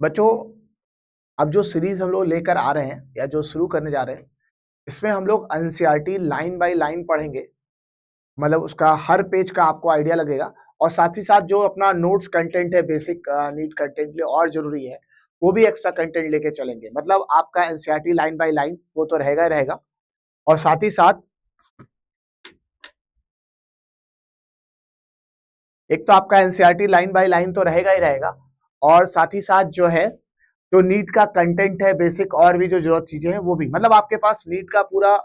बच्चों, अब जो सीरीज हम लोग लेकर आ रहे हैं या जो शुरू करने जा रहे हैं, इसमें हम लोग एनसीईआरटी लाइन बाय लाइन पढ़ेंगे। मतलब उसका हर पेज का आपको आइडिया लगेगा, और साथ ही साथ जो अपना नोट्स कंटेंट है, बेसिक नीड कंटेंट लिए और जरूरी है, वो भी एक्स्ट्रा कंटेंट लेके चलेंगे। मतलब आपका एनसीईआरटी लाइन बाय लाइन वो तो रहेगा ही रहेगा, और साथ ही साथ एक तो आपका एनसीईआरटी लाइन बाय लाइन तो रहेगा ही रहेगा, और साथ ही साथ जो है जो नीट का कंटेंट है, बेसिक और भी जो जरूरत चीजें हैं वो भी, मतलब आपके पास नीट का पूरा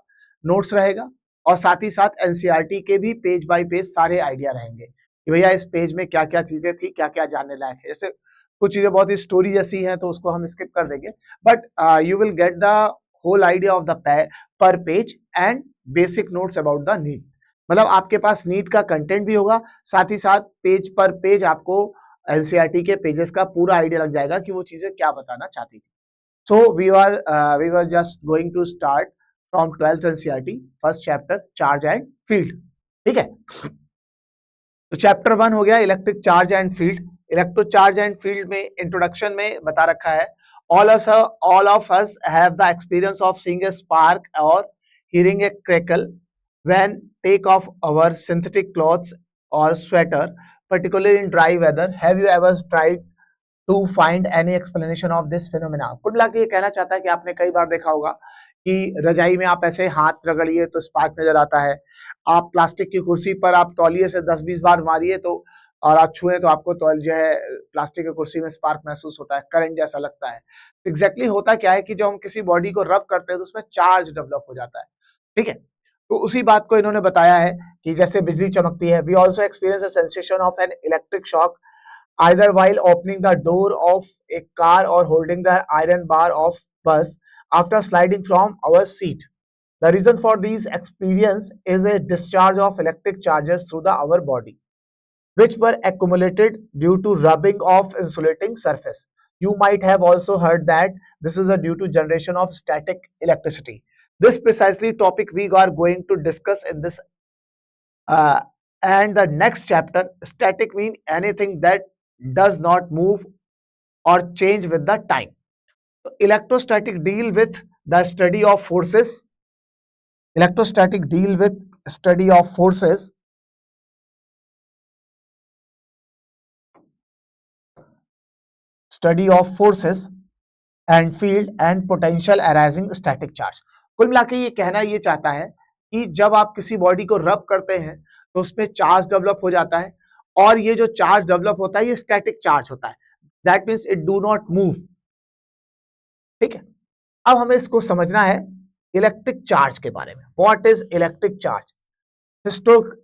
नोट्स रहेगा, और साथ ही साथ एनसीईआरटी के भी पेज बाय पेज सारे आइडिया रहेंगे कि भैया इस पेज में क्या क्या चीजें थी, क्या क्या जानने लायक है। जैसे कुछ चीजें बहुत ही स्टोरी जैसी हैं तो उसको हम स्किप कर देंगे, but you will get the whole idea of the per page and basic notes about the neat. मतलब आपके पास नीट का कंटेंट भी होगा, साथ ही साथ पेज पर पेज आपको एनसीईआरटी के पेजेस का पूरा आइडिया लग जाएगा कि वो चीजें क्या बताना चाहती थी। So we were just going to start from 12th NCERT, first chapter charge and field. ठीक है, तो चैप्टर 1 हो गया electric charge and field. Electro charge and field में इंट्रोडक्शन में बता रखा है, all of us have the experience of seeing a spark or hearing a crackle when take off our synthetic clothes or sweater, particularly in dry weather. Have you ever tried to find any explanation of this phenomena? कुल मिला के ये कहना चाहता है कि आपने कई बार देखा होगा कि रजाई में आप ऐसे हाथ रगड़िए तो स्पार्क नजर आता है, आप प्लास्टिक की कुर्सी पर आप तौलिए से 10-20 बार मारिए तो और आप छुए तो आपको तो जो है प्लास्टिक की कुर्सी में स्पार्क महसूस होता है, करंट जैसा लगता है। एग्जैक्टली होता क्या है कि जब हम किसी बॉडी को रब करते हैं तो उसमें चार्ज डेवलप हो जाता है। ठीक है, तो उसी बात को इन्होंने बताया है कि जैसे बिजली चमकती है, we also experience a sensation of an electric shock either while opening the door of a car or holding the iron bar of bus after sliding from our seat. The reason for these experience is a discharge of electric charges through our body, which were accumulated due to rubbing of insulating surface. You might have also heard that this is due to generation of static electricity. This precisely topic we are going to discuss in this and the next chapter. Static mean anything that does not move or change with the time. So electrostatic deal with the study of forces. Electrostatic deal with study of forces. Study of forces and field and potential arising static charge. कुल मिला के ये कहना ये चाहता है कि जब आप किसी बॉडी को रब करते हैं तो उसमें चार्ज डेवलप हो जाता है, और ये जो चार्ज डेवलप होता है ये स्टैटिक चार्ज होता है, that means it do not move. ठीक है, अब हमें इसको समझना है इलेक्ट्रिक चार्ज के बारे में। What is electric charge?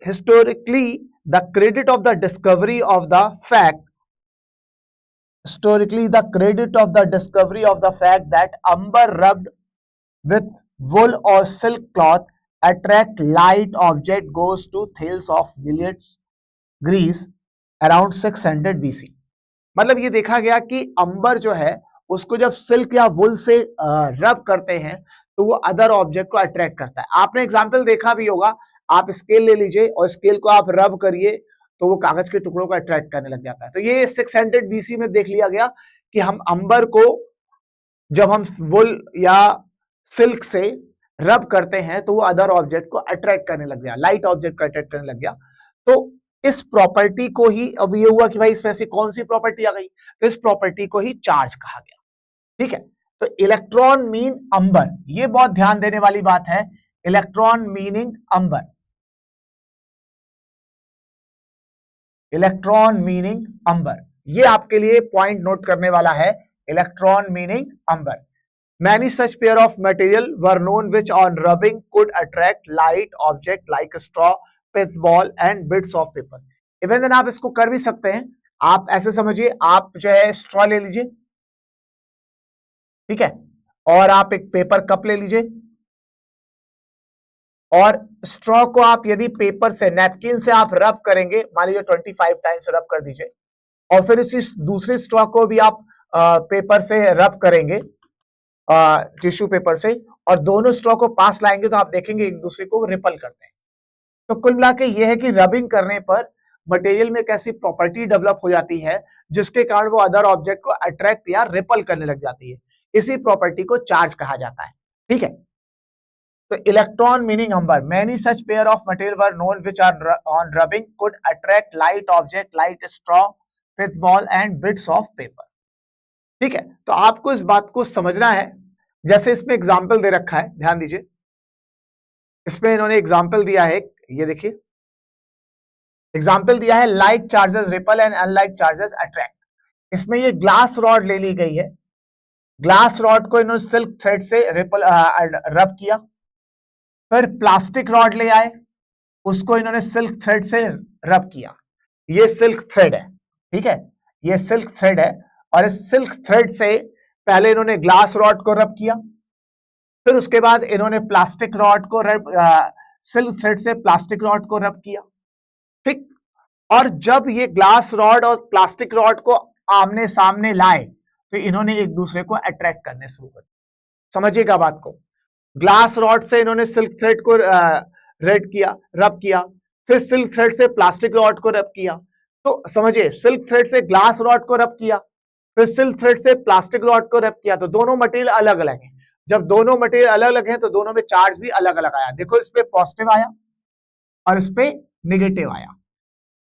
Historically the credit of the discovery of the fact historically the credit of the discovery of the fact that amber rubbed with wool or silk cloth attract light object goes to Thales of Miletus, Greece around 600 BC। मतलब ये देखा गया कि अंबर जो है उसको जब silk या वुल से रब करते हैं तो वो अदर ऑब्जेक्ट को अट्रैक्ट करता है। आपने एग्जाम्पल देखा भी होगा, आप स्केल ले लीजिए और स्केल को आप रब करिए तो वो कागज के टुकड़ों को अट्रैक्ट करने लग जाता है। तो ये 600 BC में देख लिया गया कि हम अंबर को जब हम वुल या सिल्क से रब करते हैं तो वो अदर ऑब्जेक्ट को अट्रैक्ट करने लग गया, लाइट ऑब्जेक्ट को अट्रैक्ट करने लग गया। तो इस प्रॉपर्टी को ही, अब ये हुआ कि भाई इसमें ऐसी कौन सी प्रॉपर्टी आ गई, तो इस प्रॉपर्टी को ही चार्ज कहा गया। ठीक है, तो इलेक्ट्रॉन मीन अंबर, ये बहुत ध्यान देने वाली बात है। इलेक्ट्रॉन मीनिंग अंबर, इलेक्ट्रॉन मीनिंग अंबर, ये आपके लिए पॉइंट नोट करने वाला है। Electron meaning Ambar. Many such pair of material were known which on rubbing could attract light object like straw, pithball and bits of paper. Even then आप इसको कर भी सकते हैं, आप ऐसे समझिए, आप जो है स्ट्रॉ ले लीजिए, ठीक है, और आप एक पेपर कप ले लीजिए, और स्ट्रॉ को आप यदि पेपर से, नैपकिन से आप रब करेंगे, मान लीजिए 25 टाइम्स रब कर दीजिए, और फिर इसी दूसरी स्ट्रॉ को भी आप पेपर से रब करेंगे, टिश्यू पेपर से, और दोनों स्ट्रॉ को पास लाएंगे तो आप देखेंगे एक दूसरे को रिपल करते हैं। तो कुल मिला के यह है कि रबिंग करने पर मटेरियल में एक ऐसी प्रॉपर्टी डेवलप हो जाती है जिसके कारण वो अदर ऑब्जेक्ट को अट्रैक्ट या रिपल करने लग जाती है। इसी प्रॉपर्टी को चार्ज कहा जाता है। ठीक है, तो electron meaning number, many such pair of material were known which are on rubbing could attract light object like straw, pith ball and bits of paper. ठीक है, तो आपको इस बात को समझना है। जैसे इसमें एग्जाम्पल दे रखा है, ध्यान दीजिए, इसमें इन्होंने एग्जाम्पल दिया है, ये देखिए एग्जाम्पल दिया है, like charges ripple and unlike charges attract. इसमें ये ग्लास रॉड ले ली गई है, ग्लास रॉड को इन्होंने सिल्क थ्रेड से रिपल रब किया, फिर प्लास्टिक रॉड ले आए, उसको इन्होंने सिल्क थ्रेड से रब किया। ये सिल्क थ्रेड है, ठीक है, ये सिल्क थ्रेड है, और इस सिल्क थ्रेड से पहले इन्होंने ग्लास रॉड को रब किया, फिर उसके बाद इन्होंने प्लास्टिक रॉड को सिल्क थ्रेड से प्लास्टिक रॉड को रब किया। ठीक, और जब ये ग्लास रॉड और प्लास्टिक रॉड को आमने सामने लाए तो इन्होंने एक दूसरे को अट्रैक्ट करने शुरू कर दिया। समझिएगा बात को, ग्लास रॉड से इन्होंने सिल्क थ्रेड को रब किया, फिर सिल्क थ्रेड से प्लास्टिक रॉड को रब किया। तो समझिए, सिल्क थ्रेड से ग्लास रॉड को रब किया, फिर सिल्क थ्रेड से प्लास्टिक रॉड को रब किया, तो दोनों मटेरियल अलग अलग हैं। जब दोनों मटेरियल अलग अलग हैं तो दोनों में चार्ज भी अलग अलग आया। देखो, इस पे पॉजिटिव आया और इस पे नेगेटिव आया।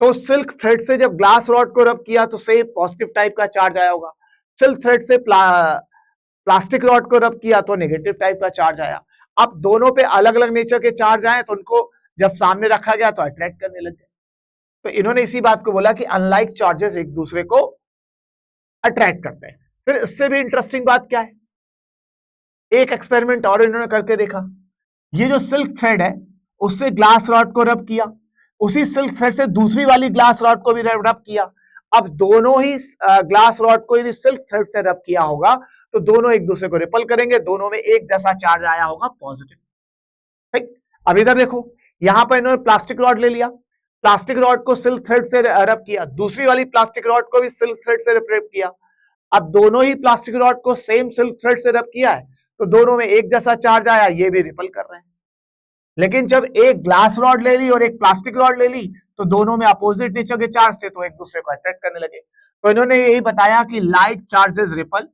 तो सिल्क थ्रेड से जब ग्लास रॉड को रब किया तो सेम पॉजिटिव टाइप का चार्ज आया होगा, सिल्क थ्रेड से प्लास्टिक रॉड को रब किया तो नेगेटिव टाइप का चार्ज आया। अब दोनों पे अलग अलग नेचर के चार्ज आए तो उनको जब सामने रखा गया तो अट्रैक्ट करने लग गए। तो इन्होंने इसी बात को बोला कि अनलाइक चार्जेस एक दूसरे को अट्रैक्ट करते हैं। फिर इससे भी इंटरेस्टिंग बात क्या है, एक एक्सपेरिमेंट और इन्होंने करके देखा। ये जो सिल्क थ्रेड है उससे ग्लास रॉड को रब किया, उसी सिल्क थ्रेड से दूसरी वाली ग्लास रॉड को भी रब किया। अब दोनों ही ग्लास रॉड को यदि सिल्क थ्रेड से रब किया होगा तो दोनों एक दूसरे को रिपल करेंगे, दोनों में एक जैसा चार्ज आया होगा, पॉजिटिव। ठीक, अब इधर देखो, यहां पर इन्होंने प्लास्टिक रॉड ले लिया, प्लास्टिक रॉड को सिल्क थ्रेड से रब किया, दूसरी वाली प्लास्टिक रॉड को भी सिल्क थ्रेड से रब किया। अब दोनों ही प्लास्टिक रॉड को सेम सिल्क थ्रेड से रब किया है तो दोनों में एक जैसा चार्ज आया, ये भी रिपल कर रहे हैं। लेकिन जब एक ग्लास रॉड ले ली और एक प्लास्टिक रॉड ले ली तो दोनों में अपोजिट नेचर के चार्ज थे तो एक दूसरे को अट्रैक्ट करने लगे। तो इन्होंने यही बताया कि like charges ripple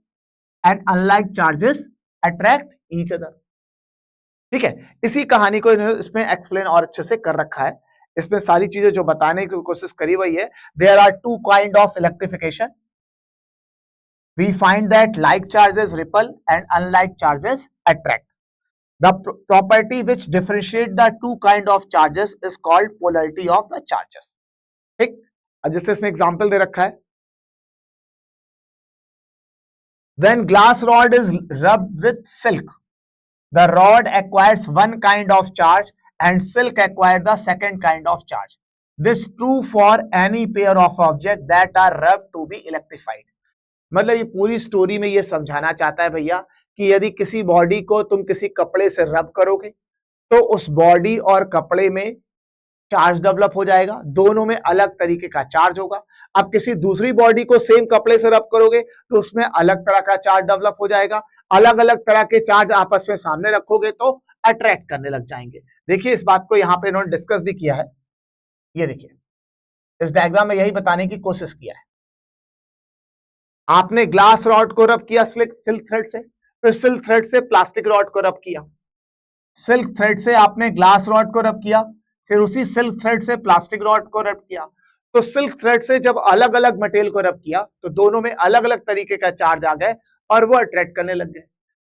and unlike charges attract each other. ठीक है, इसी कहानी को इन्होंने इसमें एक्सप्लेन और अच्छे से कर रखा है। इसमें सारी चीजें जो बताने की कोशिश करी हुई है, there are two kind of electrification, we find that like charges repel and unlike charges attract. The property which differentiate the two kind of charges is called polarity of the charges. ठीक, अब जैसे इसमें example दे रखा है, when glass rod is rubbed with silk, the rod acquires one kind of charge and silk acquires the second kind of charge. This true for any pair of objects that are rubbed to be electrified. मतलब ये पूरी story में ये समझाना चाहता है भैया कि यदि किसी बॉडी को तुम किसी कपड़े से रब करोगे तो उस बॉडी और कपड़े में चार्ज डेवलप हो जाएगा, दोनों में अलग तरीके का चार्ज होगा। अब किसी दूसरी बॉडी को सेम कपड़े से रब करोगे तो उसमें अलग तरह का चार्ज डेवलप हो जाएगा। अलग अलग तरह के चार्ज आपस में सामने रखोगे तो अट्रैक्ट करने लग जाएंगे। देखिए, इस बात को यहां पे इन्होंने डिस्कस भी किया है। ये देखिए, इस डायग्राम में यही बताने की कोशिश किया है। आपने ग्लास रॉड को रब किया सिल्क थ्रेड से, फिर सिल्क थ्रेड से प्लास्टिक रॉड को रब किया, सिल्क थ्रेड से आपने ग्लास रॉड को रब किया, फिर उसी सिल्क थ्रेड से प्लास्टिक रॉड को रब किया। तो सिल्क थ्रेड से जब अलग अलग मटेरियल को रब किया तो दोनों में अलग अलग तरीके का चार्ज आ गए और वो अट्रैक्ट करने लग गए।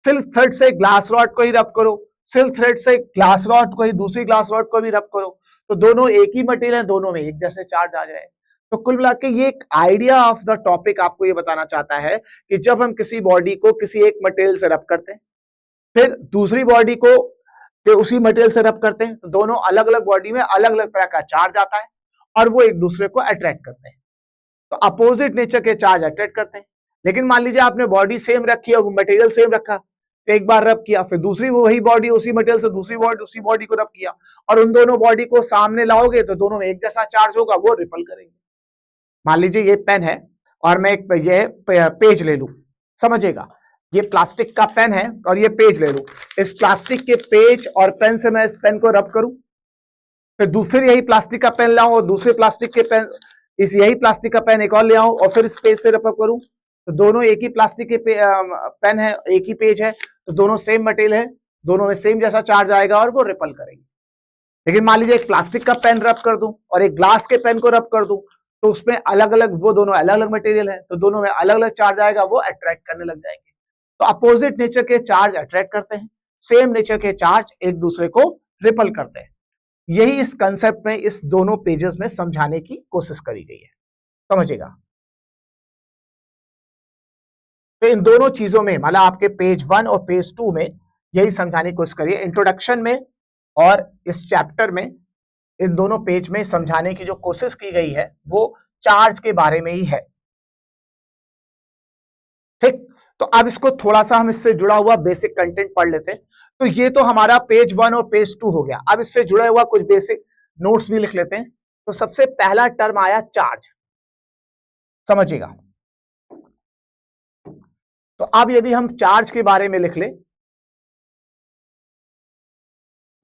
सिल्क थ्रेड से ग्लास रॉड को ही रब करो, सिल्क थ्रेड से ग्लास रॉड को ही दूसरी ग्लास रॉड को भी रब करो तो दोनों एक ही मटेरियल है, दोनों में एक जैसे चार्ज आ जाए। तो कुल मिला के ये एक आइडिया ऑफ द टॉपिक आपको ये बताना चाहता है कि जब हम किसी बॉडी को किसी एक मटेरियल से रब करते हैं, फिर दूसरी बॉडी को उसी मटेरियल से रब करते हैं तो दोनों अलग अलग बॉडी में अलग अलग तरह का चार्ज आता है और वो एक दूसरे को अट्रैक्ट करते हैं। तो अपोजिट नेचर के चार्ज अट्रैक्ट करते हैं। लेकिन मान लीजिए आपने बॉडी सेम रखी है, मटेरियल सेम रखा, तो एक बार रब किया, फिर दूसरी वही बॉडी उसी मटेरियल से दूसरी बॉडी को रब किया और उन दोनों बॉडी को सामने लाओगे तो दोनों में एक जैसा चार्ज होगा, वो रिपल करेंगे। मान लीजिए ये पेन है और मैं एक ये पेज ले लूं, समझिएगा, ये प्लास्टिक का पेन है और ये पेज ले लूं। इस प्लास्टिक के पेज और पेन से मैं इस पेन को रब करूं फिर यही प्लास्टिक का पेन लाऊं और दूसरे प्लास्टिक के पेन, यही प्लास्टिक का पेन एक और ले आऊं और फिर इस पेज से रब करूं, तो दोनों एक ही प्लास्टिक के पेन है, एक ही पेज है, तो दोनों सेम मटेरियल है, दोनों में सेम जैसा चार्ज आएगा और वो रिपल करेंगे। लेकिन मान लीजिए एक प्लास्टिक का पेन रब कर दूं और एक ग्लास के पेन को रब कर दूं, तो उसमें अलग अलग, वो दोनों अलग अलग मटेरियल है, तो दोनों में अलग अलग चार्ज आएगा, वो अट्रैक्ट करने लग जाएंगे। तो अपोजिट नेचर के चार्ज अट्रैक्ट करते हैं, सेम नेचर के चार्ज एक दूसरे को रिपल करते हैं। यही इस कंसेप्ट में इस दोनों पेजेस में समझाने की कोशिश करी गई है, समझिएगा। तो इन दोनों चीजों में मतलब आपके पेज 1 और पेज 2 में यही समझाने की कोशिश करिए, इंट्रोडक्शन में और इस चैप्टर में इन दोनों पेज में समझाने की जो कोशिश की गई है वो चार्ज के बारे में ही है। ठीक, तो अब इसको थोड़ा सा हम इससे जुड़ा हुआ बेसिक कंटेंट पढ़ लेते हैं। तो ये तो हमारा पेज 1 और पेज 2 हो गया। अब इससे जुड़ा हुआ कुछ बेसिक नोट्स भी लिख लेते हैं। तो सबसे पहला टर्म आया चार्ज, समझिएगा। तो अब यदि हम चार्ज के बारे में लिख ले,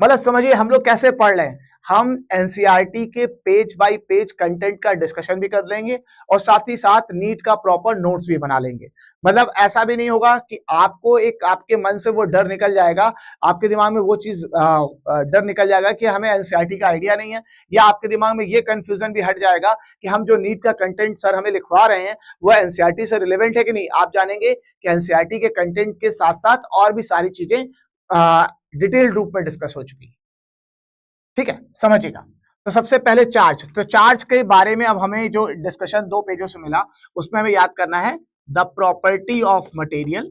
मतलब समझिए हम लोग कैसे पढ़ रहे हैं, हम एनसीईआरटी के पेज बाय पेज कंटेंट का डिस्कशन भी कर लेंगे और साथ ही साथ नीट का प्रॉपर नोट्स भी बना लेंगे। मतलब ऐसा भी नहीं होगा कि आपको एक आपके मन से वो डर निकल जाएगा, आपके दिमाग में वो चीज डर निकल जाएगा कि हमें एनसीईआरटी का आइडिया नहीं है, या आपके दिमाग में ये कंफ्यूजन भी हट जाएगा कि हम जो नीट का कंटेंट सर हमें लिखवा रहे हैं वो एनसीईआरटी से रिलेवेंट है कि नहीं। आप जानेंगे कि एनसीईआरटी के कंटेंट के साथ साथ और भी सारी चीजें डिटेल्ड रूप में डिस्कस हो चुकी है। ठीक है, समझिएगा। तो सबसे पहले चार्ज, तो चार्ज के बारे में अब हमें जो डिस्कशन 2 पेजों से मिला उसमें हमें याद करना है the property of material,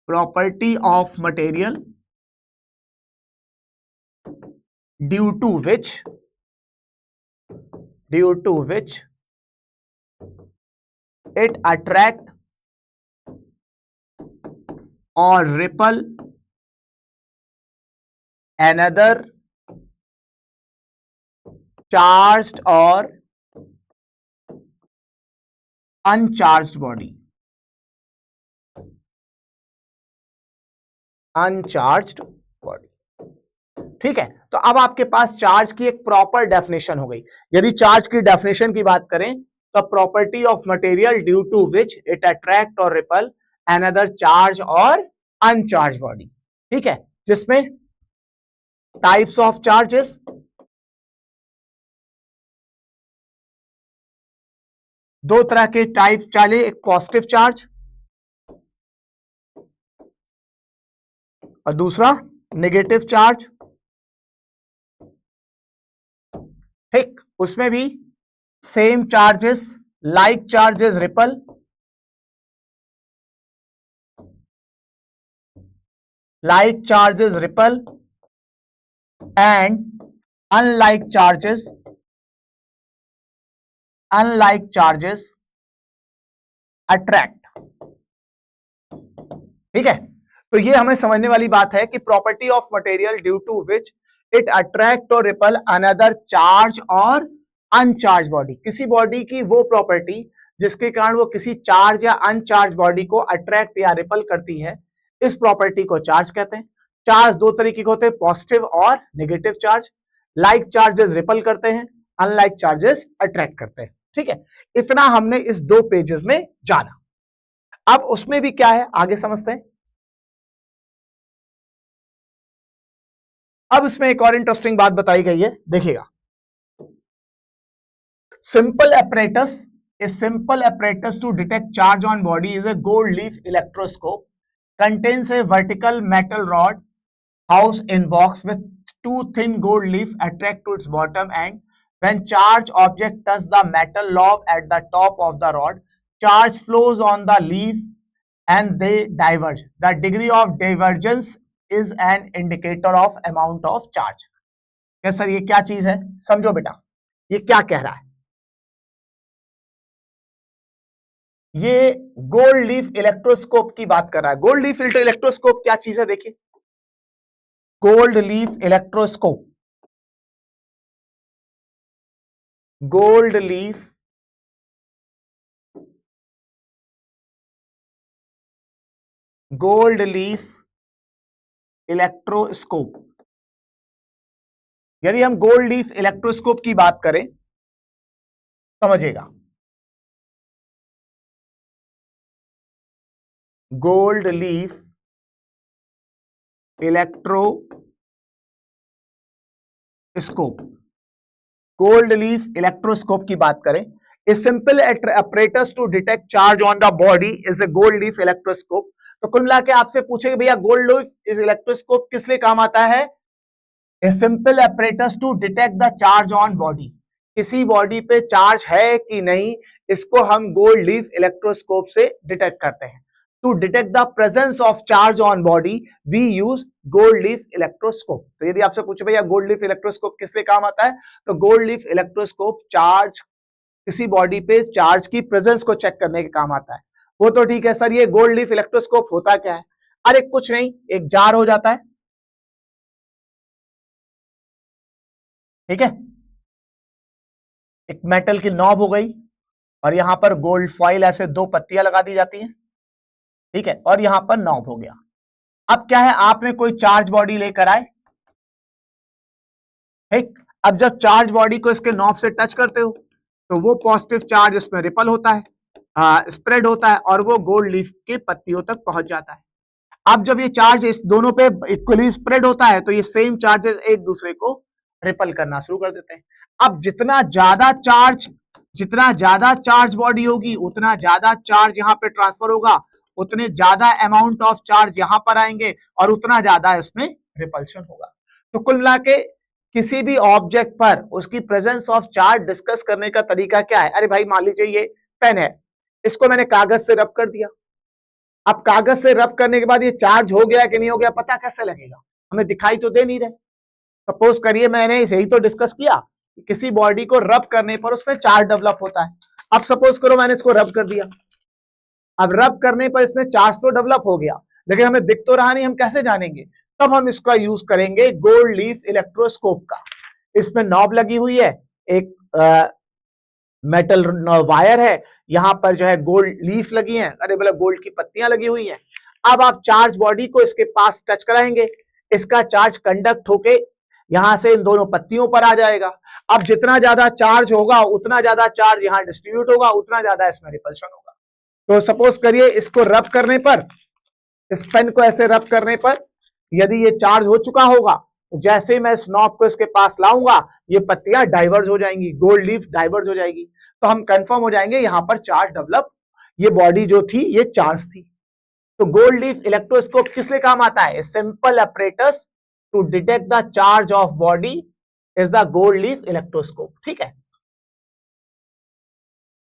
property of material due to which it attract और repel another charged or uncharged body, uncharged body. ठीक है, तो अब आपके पास चार्ज की एक प्रॉपर डेफिनेशन हो गई। यदि चार्ज की डेफिनेशन की बात करें तो property of material due to which it attract और repel another charge or uncharge body. ठीक है, जिसमें टाइप्स ऑफ चार्जेस, दो तरह के टाइप चले, एक पॉजिटिव चार्ज और दूसरा नेगेटिव चार्ज। ठीक, उसमें भी same charges, like charges ripple, like charges repel and unlike charges attract। ठीक है, तो ये हमें समझने वाली बात है कि property of material due to which it attract और repel another charge or uncharge body. किसी बॉडी की वो प्रॉपर्टी जिसके कारण वो किसी चार्ज या अनचार्ज बॉडी को अट्रैक्ट या रिपल करती है, इस प्रॉपर्टी को चार्ज कहते हैं। चार्ज दो तरीके के होते हैं, पॉजिटिव और negative charge. Like charges ripple करते हैं, अनलाइक चार्जेस अट्रैक्ट करते हैं। ठीक है, इतना हमने इस 2 पेजेस में जाना। अब उसमें भी क्या है आगे समझते हैं। अब इसमें एक और इंटरेस्टिंग बात बताई गई है, देखिएगा। Simple apparatus, a simple apparatus to detect charge on body is a gold leaf electroscope, contains a vertical metal rod housed in box with 2 thin gold leaf attract to its bottom, and when charge object touch the metal lobe at the top of the rod, charge flows on the leaf and they diverge. The degree of divergence is an indicator of amount of charge। क्या sir ये क्या चीज है, समझो बेटा ये क्या कह रहा है। ये गोल्ड लीफ इलेक्ट्रोस्कोप की बात कर रहा है। गोल्ड लीफ इलेक्ट्रोस्कोप क्या चीज है, देखिए gold leaf electroscope, gold leaf electroscope यदि हम गोल्ड लीफ इलेक्ट्रोस्कोप की बात करें, समझिएगा, gold leaf electroscope, gold leaf electroscope की बात करें, a simple apparatus to detect charge on the body is a gold leaf electroscope. तो कुल मिला के आपसे पूछेगा भैया गोल्ड लीफ इलेक्ट्रोस्कोप किस लिए काम आता है? A simple apparatus to detect the charge on body, किसी बॉडी पे चार्ज है कि नहीं इसको हम गोल्ड लीफ इलेक्ट्रोस्कोप से डिटेक्ट करते हैं। To detect the presence of charge on body we use gold leaf electroscope. तो यदि आपसे पूछे भैया गोल्ड लीफ इलेक्ट्रोस्कोप किस लिए काम आता है, तो गोल्ड लीफ इलेक्ट्रोस्कोप चार्ज, किसी बॉडी पे चार्ज की प्रेजेंस को चेक करने के काम आता है। वो तो ठीक है सर, ये गोल्ड लीफ इलेक्ट्रोस्कोप होता क्या है? अरे कुछ नहीं, एक जार हो जाता है, ठीक है, एक मेटल की नॉब हो गई और यहां पर गोल्ड फॉइल ऐसे 2 पत्तियां लगा दी जाती हैं, ठीक है, और यहां पर नॉब हो गया। अब क्या है, आपने कोई चार्ज बॉडी लेकर आए, ठीक, अब जब चार्ज बॉडी को इसके नॉब से टच करते हो तो वो पॉजिटिव चार्ज इसमें रिपल होता है, स्प्रेड होता है और वो गोल्ड लीफ के पत्तियों तक पहुंच जाता है। अब जब ये चार्ज इस दोनों पे इक्वली स्प्रेड होता है तो ये सेम चार्जेस एक दूसरे को रिपल करना शुरू कर देते हैं। अब जितना ज्यादा चार्ज बॉडी होगी उतना ज्यादा चार्ज यहां पे ट्रांसफर होगा, उतने ज्यादा अमाउंट ऑफ चार्ज यहां पर आएंगे और उतना ज्यादा इसमें रिपल्शन होगा। तो कुल मिला के किसी भी ऑब्जेक्ट पर उसकी प्रेजेंस ऑफ चार्ज डिस्कस करने का तरीका क्या है? अरे भाई मान लीजिए ये पेन है, इसको मैंने कागज से रब कर दिया, अब कागज से रब करने के बाद ये चार्ज हो गया कि नहीं हो गया पता कैसे लगेगा? हमें दिखाई तो दे नहीं रहे। सपोज करिए मैंने यही तो डिस्कस किया, किसी बॉडी को रब करने पर उसमें चार्ज डेवलप होता है। अब सपोज करो मैंने इसको रब कर दिया, अब रब करने पर इसमें चार्ज तो डेवलप हो गया लेकिन हमें दिख तो रहा नहीं, हम कैसे जानेंगे? तब हम इसका यूज करेंगे गोल्ड लीफ इलेक्ट्रोस्कोप का। इसमें नॉब लगी हुई है, एक मेटल वायर है, यहां पर जो है गोल्ड लीफ लगी है, अरे मतलब गोल्ड की पत्तियां लगी हुई हैं। अब आप चार्ज बॉडी को इसके पास टच कराएंगे, इसका चार्ज कंडक्ट होके यहां से इन दोनों पत्तियों पर आ जाएगा। अब जितना ज्यादा चार्ज होगा उतना ज्यादा चार्ज यहां डिस्ट्रीब्यूट होगा, उतना ज्यादा इसमें रिपल्शन होगा। तो सपोज करिए इसको रब करने पर, इस पेन को ऐसे रब करने पर यदि ये चार्ज हो चुका होगा तो जैसे ही मैं इस नॉब को इसके पास लाऊंगा ये पत्तियां डाइवर्ज हो जाएंगी, गोल्ड लीफ डाइवर्ज हो जाएगी, तो हम कंफर्म हो जाएंगे यहां पर चार्ज डेवलप, ये बॉडी जो थी ये चार्ज थी। तो गोल्ड लीफ इलेक्ट्रोस्कोप किस लिए काम आता है? Simple apparatus to detect the charge of body is the gold leaf electroscope, ठीक है।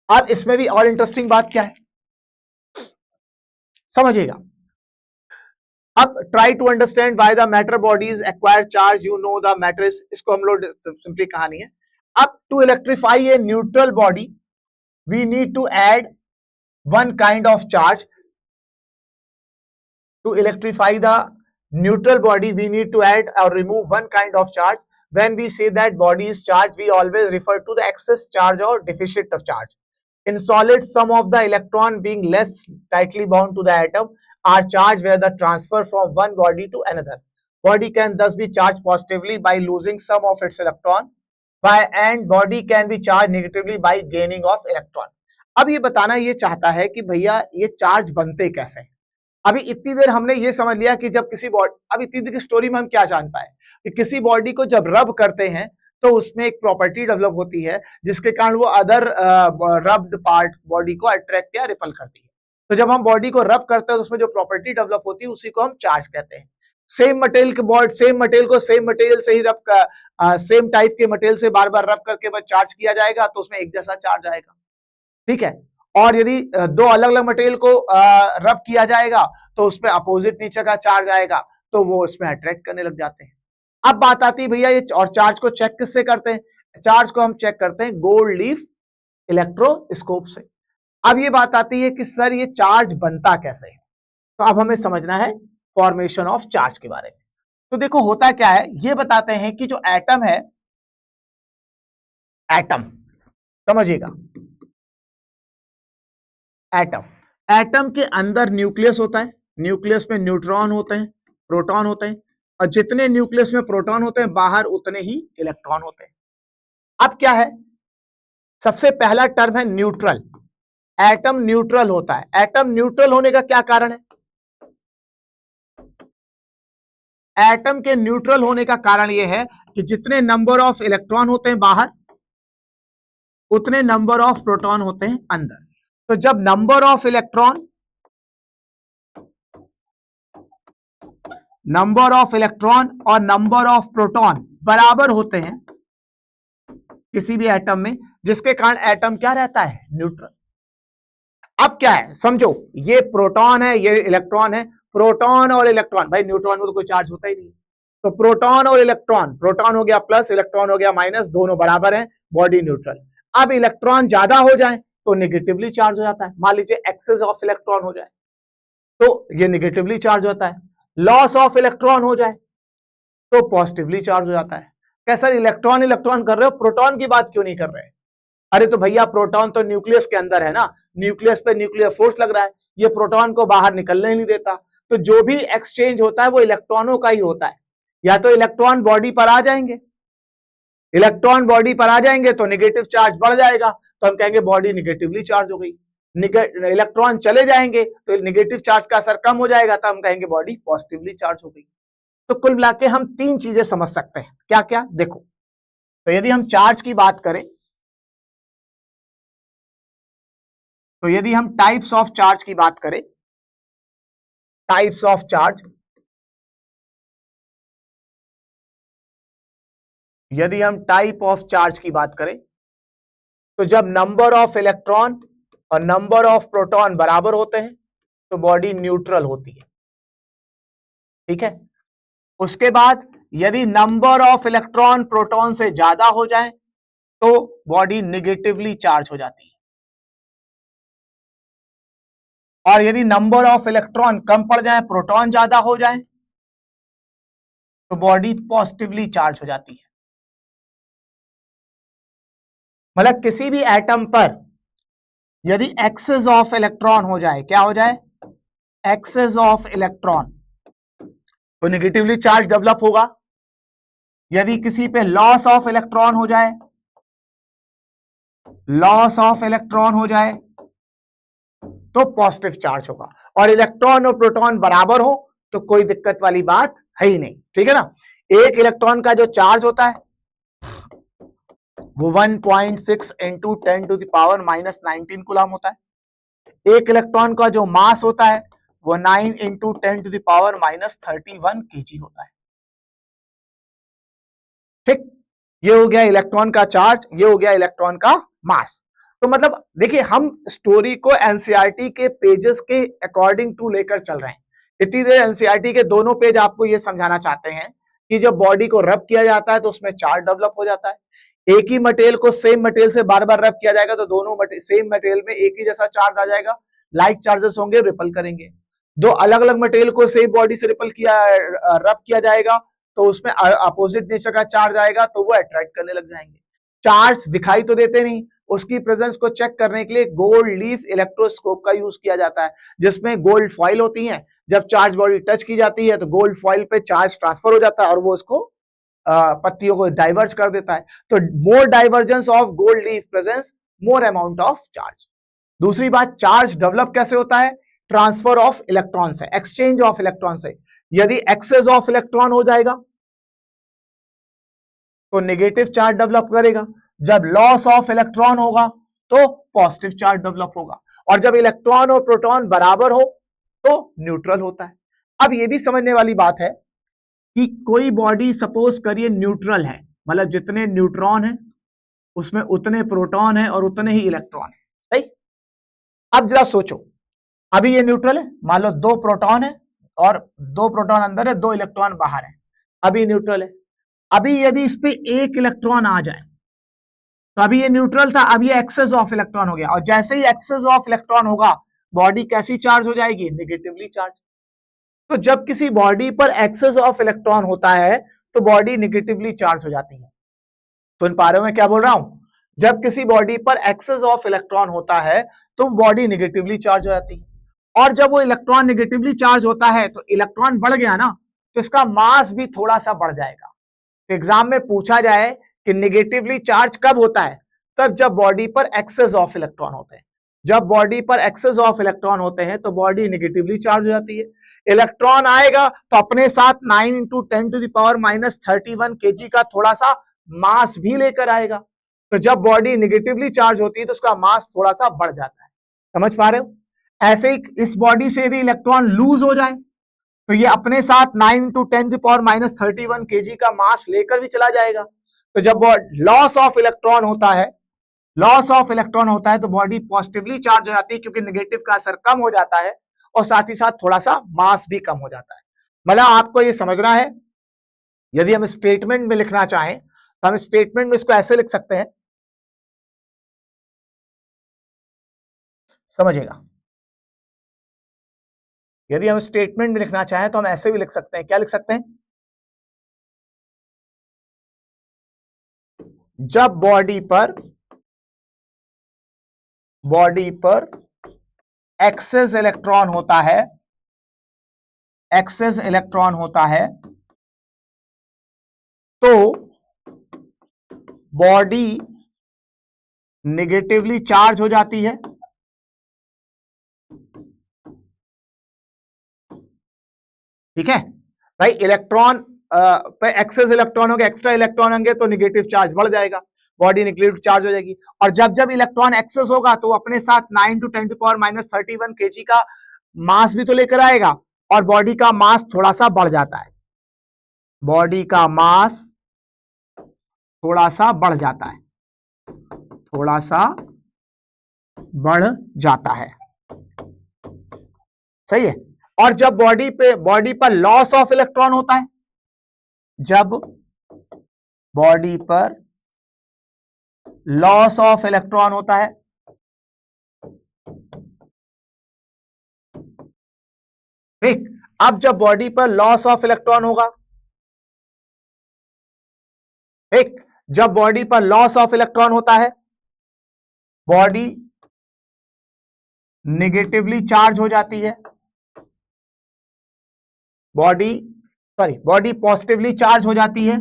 अब इसमें भी और इंटरेस्टिंग बात क्या है समझिएगा। अब try to understand why the matter bodies acquire charge, you know the matters, इसको हम लोग सिंपली कहानी है। अब to electrify a neutral body we need to add one kind of charge. To electrify the neutral body we need to add or remove one kind of charge. When we say that body is charged we always refer to the excess charge or deficit of charge. In solid some of the electron being less tightly bound to the atom are charged where the transfer from one body to another. Body can thus be charged positively by losing some of its electron and body can be charged negatively by gaining of electron. अब ये बताना ये चाहता है कि भैया ये charge बनते कैसे हैं। अभी इतनी देर हमने ये समझ लिया कि जब किसी बॉडी, अब इतनी देर की स्टोरी में हम क्या जान पाए कि किसी बॉडी को जब रब करते हैं तो उसमें एक प्रॉपर्टी डेवलप होती है जिसके कारण वो अदर रब्ड पार्ट बॉडी को अट्रैक्ट या रिपल करती है। तो जब हम बॉडी को रब करते हैं तो उसमें जो प्रॉपर्टी डेवलप होती है उसी को हम चार्ज कहते हैं। सेम मटेरियल के बॉडी, सेम मटेरियल को सेम मटेरियल से ही रब का, सेम टाइप के मटेरियल से बार बार रब करके बस चार्ज किया जाएगा तो उसमें एक जैसा चार्ज आएगा, ठीक है। और यदि दो अलग अलग मटेरियल को रब किया जाएगा तो उसमें अपोजिट नेचर का चार्ज आएगा तो वो उसमें अट्रैक्ट करने लग जाते हैं। अब बात आती है भैया ये और चार्ज को चेक किससे करते हैं? चार्ज को हम चेक करते हैं गोल्ड लीफ इलेक्ट्रोस्कोप से। अब ये बात आती है कि सर ये चार्ज बनता कैसे है, तो अब हमें समझना है फॉर्मेशन ऑफ चार्ज के बारे में। तो देखो होता क्या है ये बताते हैं कि जो एटम है, एटम समझिएगा, एटम के अंदर न्यूक्लियस होता है, न्यूक्लियस में न्यूट्रॉन होते हैं, प्रोटॉन होते हैं, और जितने न्यूक्लियस में प्रोटॉन होते हैं बाहर उतने ही इलेक्ट्रॉन होते हैं। अब क्या है, सबसे पहला टर्म है न्यूट्रल। एटम न्यूट्रल होता है। एटम न्यूट्रल होने का क्या कारण है? एटम के न्यूट्रल होने का कारण यह है कि जितने नंबर ऑफ इलेक्ट्रॉन होते हैं बाहर उतने नंबर ऑफ प्रोटॉन होते हैं अंदर। तो जब नंबर ऑफ इलेक्ट्रॉन और नंबर ऑफ प्रोटॉन बराबर होते हैं किसी भी एटम में, जिसके कारण एटम क्या रहता है? न्यूट्रल। अब क्या है समझो, ये प्रोटॉन है, ये इलेक्ट्रॉन है। प्रोटॉन और इलेक्ट्रॉन, भाई न्यूट्रॉन में तो कोई चार्ज होता ही नहीं, तो प्रोटॉन और इलेक्ट्रॉन, प्रोटॉन हो गया प्लस, इलेक्ट्रॉन हो गया माइनस, दोनों बराबर हैं, बॉडी न्यूट्रल। अब इलेक्ट्रॉन ज्यादा हो जाए तो निगेटिवली चार्ज हो जाता है। मान लीजिए एक्सेस ऑफ इलेक्ट्रॉन हो जाए तो ये निगेटिवली चार्ज होता है। लॉस ऑफ इलेक्ट्रॉन हो जाए तो पॉजिटिवली चार्ज हो जाता है। क्या सर इलेक्ट्रॉन इलेक्ट्रॉन कर रहे हो, प्रोटॉन की बात क्यों नहीं कर रहे? अरे तो भैया प्रोटॉन तो न्यूक्लियस के अंदर है ना, न्यूक्लियस पे न्यूक्लियर फोर्स लग रहा है, ये प्रोटॉन को बाहर निकलने ही नहीं देता। तो जो भी एक्सचेंज होता है वो इलेक्ट्रॉनों का ही होता है। या तो इलेक्ट्रॉन बॉडी पर आ जाएंगे, इलेक्ट्रॉन बॉडी पर आ जाएंगे तो नेगेटिव चार्ज बढ़ जाएगा, तो हम कहेंगे बॉडी निगेटिवली चार्ज हो गई। इलेक्ट्रॉन चले जाएंगे तो नेगेटिव चार्ज का असर कम हो जाएगा, तो हम कहेंगे बॉडी पॉजिटिवली चार्ज हो गई। तो कुल मिला के हम तीन चीजें समझ सकते हैं। क्या क्या? देखो, तो यदि हम चार्ज की बात करें, तो यदि हम टाइप्स ऑफ चार्ज की बात करें, टाइप्स ऑफ चार्ज, यदि हम टाइप ऑफ चार्ज की बात करें, तो जब नंबर ऑफ इलेक्ट्रॉन और नंबर ऑफ प्रोटॉन बराबर होते हैं तो बॉडी न्यूट्रल होती है। ठीक है। उसके बाद यदि नंबर ऑफ इलेक्ट्रॉन प्रोटॉन से ज्यादा हो जाए तो बॉडी निगेटिवली चार्ज हो जाती है। और यदि नंबर ऑफ इलेक्ट्रॉन कम पड़ जाए, प्रोटॉन ज्यादा हो जाए, तो बॉडी पॉजिटिवली चार्ज हो जाती है। मतलब किसी भी एटम पर यदि एक्सेस ऑफ इलेक्ट्रॉन हो जाए, क्या हो जाए? एक्सेस ऑफ इलेक्ट्रॉन, तो निगेटिवली चार्ज डेवलप होगा। यदि किसी पे लॉस ऑफ इलेक्ट्रॉन हो जाए, लॉस ऑफ इलेक्ट्रॉन हो जाए तो पॉजिटिव चार्ज होगा। और इलेक्ट्रॉन और प्रोटॉन बराबर हो तो कोई दिक्कत वाली बात है ही नहीं। ठीक है ना। एक इलेक्ट्रॉन का जो चार्ज होता है वो 1.6 इंटू 10⁻⁻19 कूलम होता है। एक इलेक्ट्रॉन का जो मास होता है वो 9 इंटू 10⁻31 kg होता है। ठीक, ये हो गया इलेक्ट्रॉन का चार्ज, ये हो गया इलेक्ट्रॉन का मास। तो मतलब देखिए, हम स्टोरी को एनसीईआरटी के पेजेस के अकॉर्डिंग टू लेकर चल रहे हैं। इतनी देर एनसीईआरटी के दोनों पेज आपको ये समझाना चाहते हैं कि जब बॉडी को रब किया जाता है तो उसमें चार्ज डेवलप हो जाता है। एक ही मटेरियल को सेम मटेरियल से बार बार रब किया जाएगा तो दोनों सेम मटेरियल में एक ही जैसा चार्ज आ जाएगा, लाइक चार्जेस होंगे, रिपल करेंगे। दो अलग अलग मटेरियल को सेम बॉडी से रब किया जाएगा तो उसमें अपोजिट नेचर का चार्ज आएगा, तो वो अट्रैक्ट करने लग जाएंगे। चार्ज दिखाई तो देते नहीं, उसकी प्रेजेंस को चेक करने के लिए गोल्ड लीफ इलेक्ट्रोस्कोप का यूज किया जाता है, जिसमें गोल्ड फॉइल होती है। जब चार्ज बॉडी टच की जाती है तो गोल्ड फॉइल पे चार्ज ट्रांसफर हो जाता है और वो उसको पत्तियों को डाइवर्ज कर देता है। तो more divergence of gold leaf presence, more amount of charge. दूसरी बात, चार्ज डेवलप कैसे होता है? ट्रांसफर ऑफ इलेक्ट्रॉन से, एक्सचेंज ऑफ इलेक्ट्रॉन से। यदि एक्सेस ऑफ इलेक्ट्रॉन हो जाएगा तो नेगेटिव चार्ज डेवलप करेगा, जब लॉस ऑफ इलेक्ट्रॉन होगा तो पॉजिटिव चार्ज डेवलप होगा, और जब इलेक्ट्रॉन और प्रोटॉन बराबर हो तो न्यूट्रल होता है। अब यह भी समझने वाली बात है कि कोई बॉडी सपोज करिए न्यूट्रल है, मतलब जितने न्यूट्रॉन है उसमें उतने प्रोटॉन है और उतने ही इलेक्ट्रॉन है। सही। अब जरा सोचो, अभी ये न्यूट्रल है, मान लो 2 प्रोटॉन है और 2 प्रोटॉन अंदर है, 2 इलेक्ट्रॉन बाहर है, अभी न्यूट्रल है। अभी यदि इस पे 1 इलेक्ट्रॉन आ जाए तो अभी ये न्यूट्रल था, अब ये एक्सेस ऑफ इलेक्ट्रॉन हो गया, और जैसे ही एक्सेस ऑफ इलेक्ट्रॉन होगा बॉडी कैसी चार्ज हो जाएगी? Negatively charge. तो जब किसी बॉडी पर एक्सेस ऑफ इलेक्ट्रॉन होता है तो बॉडी नेगेटिवली चार्ज हो जाती है। सुन पा रहे हो मैं क्या बोल रहा हूं? जब किसी बॉडी पर एक्सेस ऑफ इलेक्ट्रॉन होता है तो बॉडी नेगेटिवली चार्ज हो जाती है, और जब वो इलेक्ट्रॉन नेगेटिवली चार्ज होता है तो इलेक्ट्रॉन बढ़ गया ना, तो इसका मास भी थोड़ा सा बढ़ जाएगा। एग्जाम में पूछा जाए कि निगेटिवली चार्ज कब होता है, तब जब बॉडी पर एक्सेस ऑफ इलेक्ट्रॉन होते हैं। जब बॉडी पर एक्सेस ऑफ इलेक्ट्रॉन होते हैं तो बॉडी निगेटिवली चार्ज हो जाती है। इलेक्ट्रॉन आएगा तो अपने साथ 9 इंटू 10⁻³ kg का थोड़ा सा मास भी लेकर आएगा। तो जब बॉडी निगेटिवली चार्ज होती है तो उसका मास थोड़ा सा बढ़ जाता है। समझ पा रहे हो? ऐसे ही इस बॉडी से यदि इलेक्ट्रॉन लूज हो जाए तो ये अपने साथ 9 इंटू 10⁻³ kg का मास लेकर भी चला जाएगा। तो जब लॉस ऑफ इलेक्ट्रॉन होता है, लॉस ऑफ इलेक्ट्रॉन होता है तो बॉडी पॉजिटिवली चार्ज हो जाती है, क्योंकि नेगेटिव का असर कम हो जाता है और साथ ही साथ थोड़ा सा मास भी कम हो जाता है। मतलब आपको ये समझना है, यदि हम स्टेटमेंट में लिखना चाहें तो हम स्टेटमेंट में इसको ऐसे लिख सकते हैं, समझिएगा। यदि हम स्टेटमेंट में लिखना चाहें तो हम ऐसे भी लिख सकते हैं। क्या लिख सकते हैं? जब बॉडी पर एक्सेस इलेक्ट्रॉन होता है, एक्सेस इलेक्ट्रॉन होता है तो बॉडी नेगेटिवली चार्ज हो जाती है। ठीक है भाई, इलेक्ट्रॉन पे एक्सेस इलेक्ट्रॉन होंगे, एक्स्ट्रा इलेक्ट्रॉन होंगे तो नेगेटिव चार्ज बढ़ जाएगा, बॉडी नेगेटिव चार्ज हो जाएगी। और जब जब इलेक्ट्रॉन एक्सेस होगा तो अपने साथ 9 टू 10⁻³ kg का मास भी तो लेकर आएगा और बॉडी का मास थोड़ा सा बढ़ जाता है। बॉडी का मास थोड़ा सा बढ़ जाता है, थोड़ा सा बढ़ जाता है। सही है। और जब बॉडी पर लॉस ऑफ इलेक्ट्रॉन होता है, जब बॉडी पर लॉस ऑफ इलेक्ट्रॉन होता है, ठीक, अब जब बॉडी पर लॉस ऑफ इलेक्ट्रॉन होगा, ठीक, जब बॉडी पर लॉस ऑफ इलेक्ट्रॉन होता है बॉडी नेगेटिवली चार्ज हो जाती है, बॉडी पॉजिटिवली चार्ज हो जाती है।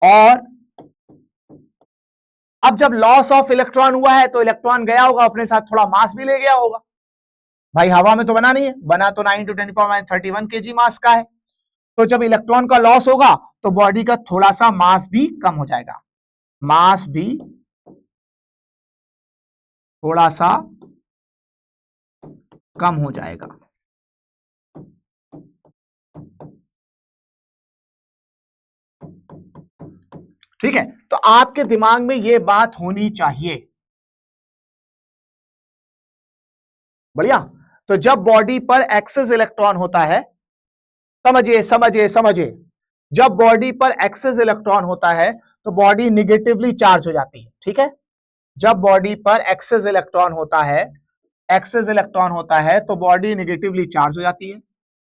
और अब जब लॉस ऑफ इलेक्ट्रॉन हुआ है तो इलेक्ट्रॉन गया होगा, अपने साथ थोड़ा मास भी ले गया होगा। भाई हवा में तो बना नहीं है, बना तो 9 टू 10⁻³ kg मास का है। तो जब इलेक्ट्रॉन का लॉस होगा तो बॉडी का थोड़ा सा मास भी कम हो जाएगा, मास भी थोड़ा सा कम हो जाएगा। ठीक है, तो आपके दिमाग में यह बात होनी चाहिए। बढ़िया। तो जब बॉडी पर एक्सेस इलेक्ट्रॉन होता है, समझिए समझिए समझिए, जब बॉडी पर एक्सेस इलेक्ट्रॉन होता है तो बॉडी निगेटिवली चार्ज हो जाती है। ठीक है, जब बॉडी पर एक्सेस इलेक्ट्रॉन होता है, एक्सेस इलेक्ट्रॉन होता है तो बॉडी निगेटिवली चार्ज हो जाती है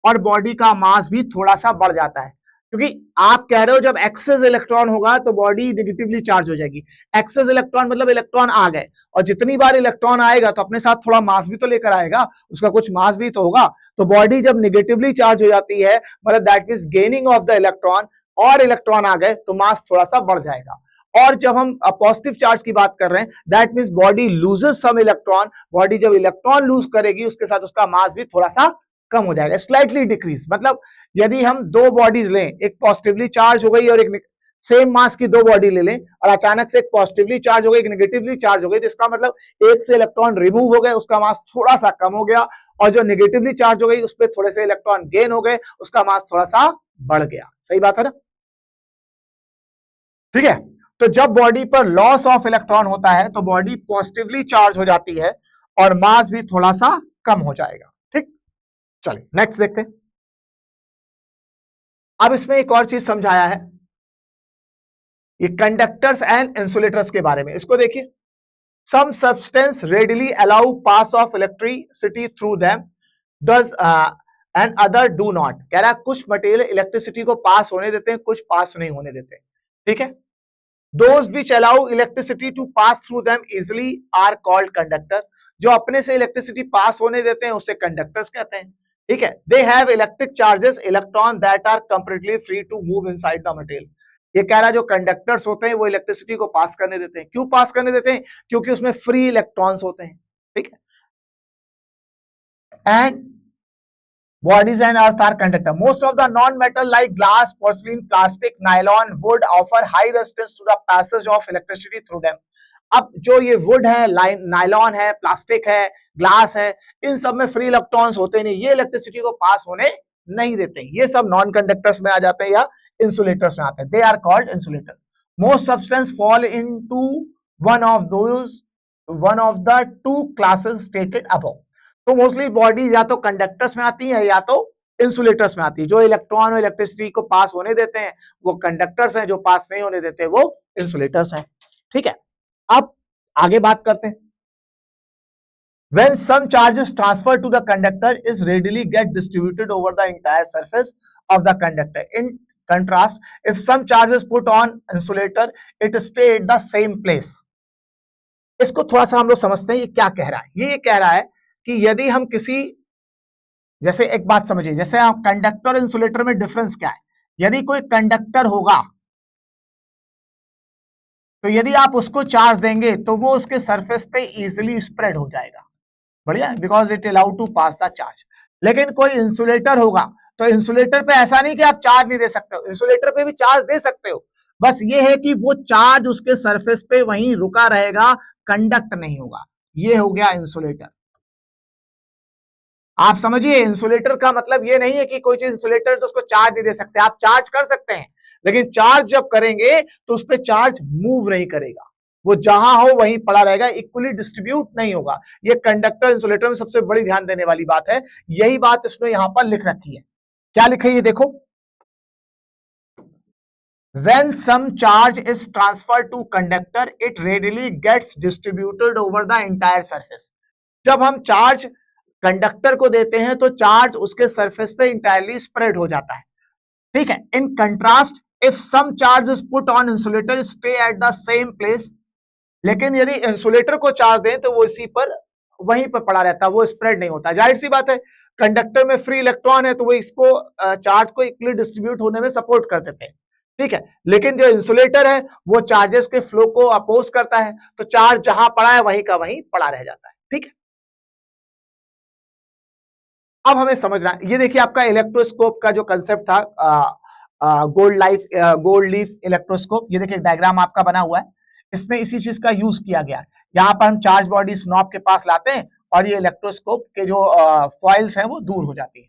और बॉडी का मास भी थोड़ा सा बढ़ जाता है, क्योंकि आप कह रहे हो जब एक्सेस इलेक्ट्रॉन होगा तो बॉडी नेगेटिवली चार्ज हो जाएगी। एक्सेस इलेक्ट्रॉन मतलब इलेक्ट्रॉन आ गए, और जितनी बार इलेक्ट्रॉन आएगा तो अपने साथ थोड़ा मास भी तो लेकर आएगा, उसका कुछ मास भी तो होगा। तो बॉडी जब नेगेटिवली चार्ज हो जाती है, मतलब that means gaining of the electron, और इलेक्ट्रॉन आ गए तो मास थोड़ा सा बढ़ जाएगा। और जब हम पॉजिटिव चार्ज की बात कर रहे हैं, that means body loses some electron, body जब इलेक्ट्रॉन लूज करेगी उसके साथ उसका मास भी थोड़ा सा कम हो जाएगा, स्लाइटली डिक्रीज। मतलब यदि हम दो बॉडीज लें, एक पॉजिटिवली चार्ज हो गई और एक सेम मास की दो बॉडी ले लें, और अचानक से एक पॉजिटिवली चार्ज हो गई, एक नेगेटिवली चार्ज हो गई, तो इसका मतलब एक से इलेक्ट्रॉन रिमूव हो गए, उसका मास थोड़ा सा कम हो गया, और जो नेगेटिवली चार्ज हो गई उस पर थोड़े से इलेक्ट्रॉन गेन हो गए, उसका मास थोड़ा सा बढ़ गया। सही बात है ना? ठीक है, तो जब बॉडी पर लॉस ऑफ इलेक्ट्रॉन होता है तो बॉडी पॉजिटिवली चार्ज हो जाती है और मास भी थोड़ा सा कम हो जाएगा। ठीक, चलिए नेक्स्ट देखते हैं। अब इसमें एक और चीज समझाया है, ये कंडक्टर्स एंड इंसुलेटर्स के बारे में। इसको देखिए, some substance readily allow pass of electricity through them does and other do not. कह रहा है कुछ मटेरियल इलेक्ट्रिसिटी को पास होने देते हैं, कुछ पास नहीं होने देते। ठीक है, those which allow electricity to pass through them easily are called conductor। जो अपने से इलेक्ट्रिसिटी पास होने देते हैं उसे कंडक्टर्स कहते हैं। ठीक है, they have electric charges electron that are completely free to move inside the material. ये कह रहा है जो कंडक्टर्स होते हैं वो इलेक्ट्रिसिटी को पास करने देते हैं। क्यों पास करने देते हैं? क्योंकि उसमें फ्री इलेक्ट्रॉन्स होते हैं। ठीक है, and bodies and earth are conductor. Most of the non-metal like glass, porcelain, plastic, nylon, wood offer high resistance to the passage of electricity through them. अब जो ये वुड है, नायलॉन है, प्लास्टिक है, ग्लास है, इन सब में फ्री इलेक्ट्रॉन्स होते नहीं, ये इलेक्ट्रिसिटी को पास होने नहीं देते। ये सब नॉन कंडक्टर्स में आ जाते हैं या इंसुलेटर्स में आते हैं। They are called insulator. Most substance fall into one of the two classes stated above. तो मोस्टली बॉडीज या तो कंडक्टर्स में आती है या तो इंसुलेटर्स में आती है। जो इलेक्ट्रॉन और इलेक्ट्रिसिटी को पास होने देते हैं वो कंडक्टर्स हैं, जो पास नहीं होने देते वो इंसुलेटर्स हैं। ठीक है, अब आगे बात करते हैं। When some charges transferred to the conductor is readily get distributed over the entire surface of the conductor. In contrast, if some charges put on insulator, it stay at the same place. इसको थोड़ा सा हम लोग समझते हैं ये क्या कह रहा है। ये कह रहा है कि यदि हम किसी, जैसे एक बात समझिए, जैसे आप कंडक्टर और इंसुलेटर में डिफरेंस क्या है। यदि कोई कंडक्टर होगा तो यदि आप उसको चार्ज देंगे तो वो उसके सरफेस पे इजीली स्प्रेड हो जाएगा, बढ़िया, because it allow to pass the charge. लेकिन कोई इंसुलेटर होगा तो इंसुलेटर पे ऐसा नहीं कि आप चार्ज नहीं दे सकते हो, इंसुलेटर पे भी चार्ज दे सकते हो, बस ये है कि वो चार्ज उसके सरफेस पे वहीं रुका रहेगा, कंडक्ट नहीं होगा। ये हो गया इंसुलेटर। आप समझिए, इंसुलेटर का मतलब ये नहीं है कि कोई चीज इंसुलेटर तो उसको चार्ज नहीं दे सकते, आप चार्ज कर सकते हैं, लेकिन चार्ज जब करेंगे तो उस पर चार्ज मूव नहीं करेगा, वो जहां हो वहीं पड़ा रहेगा, इक्वली डिस्ट्रीब्यूट नहीं होगा। ये कंडक्टर इंसुलेटर में सबसे बड़ी ध्यान देने वाली बात है। यही बात इसमें यहां पर लिख रखी है। क्या लिखा है ये देखो, when some charge is transferred to conductor it readily gets distributed over the entire surface। जब हम चार्ज कंडक्टर को देते हैं तो चार्ज उसके सरफेस पे इंटायरली स्प्रेड हो जाता है। ठीक है, in contrast if some charge is put on insulator stay at the same place. लेकिन यदि इंसुलेटर को चार्ज दें तो वो इसी पर वहीं पर पड़ा रहता है, वो स्प्रेड नहीं होता। जाहिर सी बात है, कंडक्टर में फ्री इलेक्ट्रॉन है तो वो इसको चार्ज को इक्वली डिस्ट्रीब्यूट होने में सपोर्ट कर देते हैं। ठीक है, लेकिन जो इंसुलेटर है वो चार्जेस के फ्लो को अपोज करता है, तो चार्ज जहां पड़ा है वहीं का वहीं पड़ा रह जाता है। ठीक है, अब हमें समझना है, ये देखिए आपका इलेक्ट्रोस्कोप का जो कंसेप्ट था, गोल्ड लीफ इलेक्ट्रोस्कोप, ये देखिए डायग्राम आपका बना हुआ है, इसमें इसी चीज का यूज किया गया है। यहाँ पर हम चार्ज बॉडी स्नॉब के पास लाते हैं और ये इलेक्ट्रोस्कोप के जो फॉइल्स हैं वो दूर हो जाती है।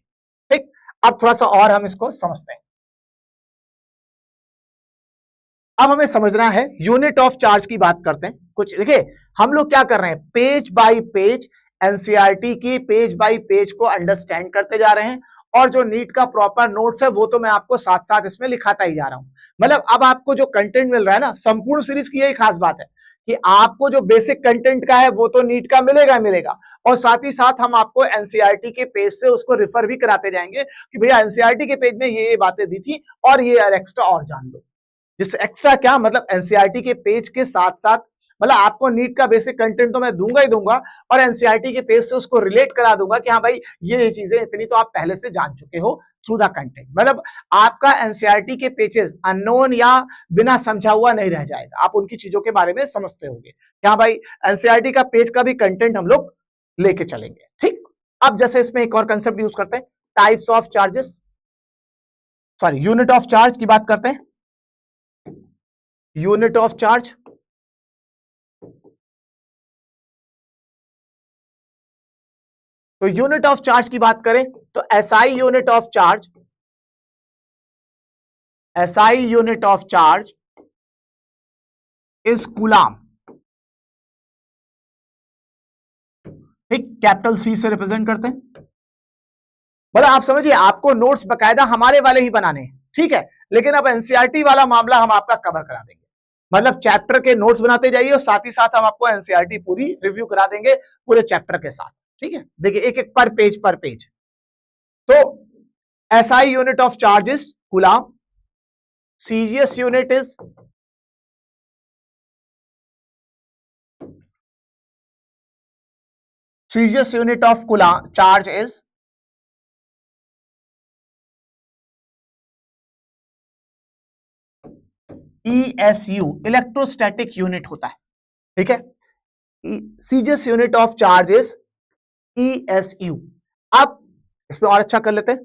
ठीक, अब थोड़ा सा और हम इसको समझते हैं। अब हमें समझना है यूनिट ऑफ चार्ज की बात करते हैं। कुछ देखिए हम लोग क्या कर रहे हैं, पेज बाय पेज एनसीईआरटी की पेज बाय पेज को अंडरस्टैंड करते जा रहे हैं, और जो नीट का प्रॉपर नोट्स है वो तो मैं आपको साथ साथ इसमें लिखाता ही जा रहा हूं। मतलब अब आपको जो कंटेंट मिल रहा है ना, संपूर्ण सीरीज की यही खास बात है कि आपको जो बेसिक कंटेंट का है वो तो नीट का मिलेगा मिलेगा, और साथ ही साथ हम आपको एनसीईआरटी के पेज से उसको रिफर भी कराते जाएंगे कि भैया एनसीईआरटी के पेज में ये बातें दी थी और ये एक्स्ट्रा और जान लो। जिससे एक्स्ट्रा क्या मतलब, एनसीईआरटी के पेज के साथ साथ मतलब आपको नीट का बेसिक कंटेंट तो मैं दूंगा ही दूंगा, और एनसीईआरटी के पेज से उसको रिलेट करा दूंगा कि हाँ भाई ये चीजें इतनी तो आप पहले से जान चुके हो थ्रू द कंटेंट। मतलब आपका एनसीईआरटी के पेजेस अननोन या बिना समझा हुआ नहीं रह जाएगा, आप उनकी चीजों के बारे में समझते होंगे कि हाँ भाई एनसीईआरटी का पेज का भी कंटेंट हम लोग लेके चलेंगे। ठीक, अब जैसे इसमें एक और कंसेप्ट यूज करते हैं, types of charges, sorry unit of charge की बात करते हैं। यूनिट ऑफ चार्ज, तो यूनिट ऑफ चार्ज की बात करें तो SI unit of charge, SI unit of charge is coulomb. ठीक, कैपिटल सी से रिप्रेजेंट करते हैं। मतलब आप समझिए आपको नोट्स बकायदा हमारे वाले ही बनाने हैं, ठीक है, लेकिन अब एनसीईआरटी वाला मामला हम आपका कवर करा देंगे। मतलब चैप्टर के नोट्स बनाते जाइए और साथ ही साथ हम आपको एनसीईआरटी पूरी रिव्यू करा देंगे पूरे चैप्टर के साथ। ठीक है, देखिए एक एक पर पेज। तो SI unit of charges coulomb, CGS unit is सीजियस unit of coulomb charge is ESU, electrostatic unit होता है, ठीक है। सीजियस unit of charge is ESU। अब इसमें और अच्छा कर लेते हैं,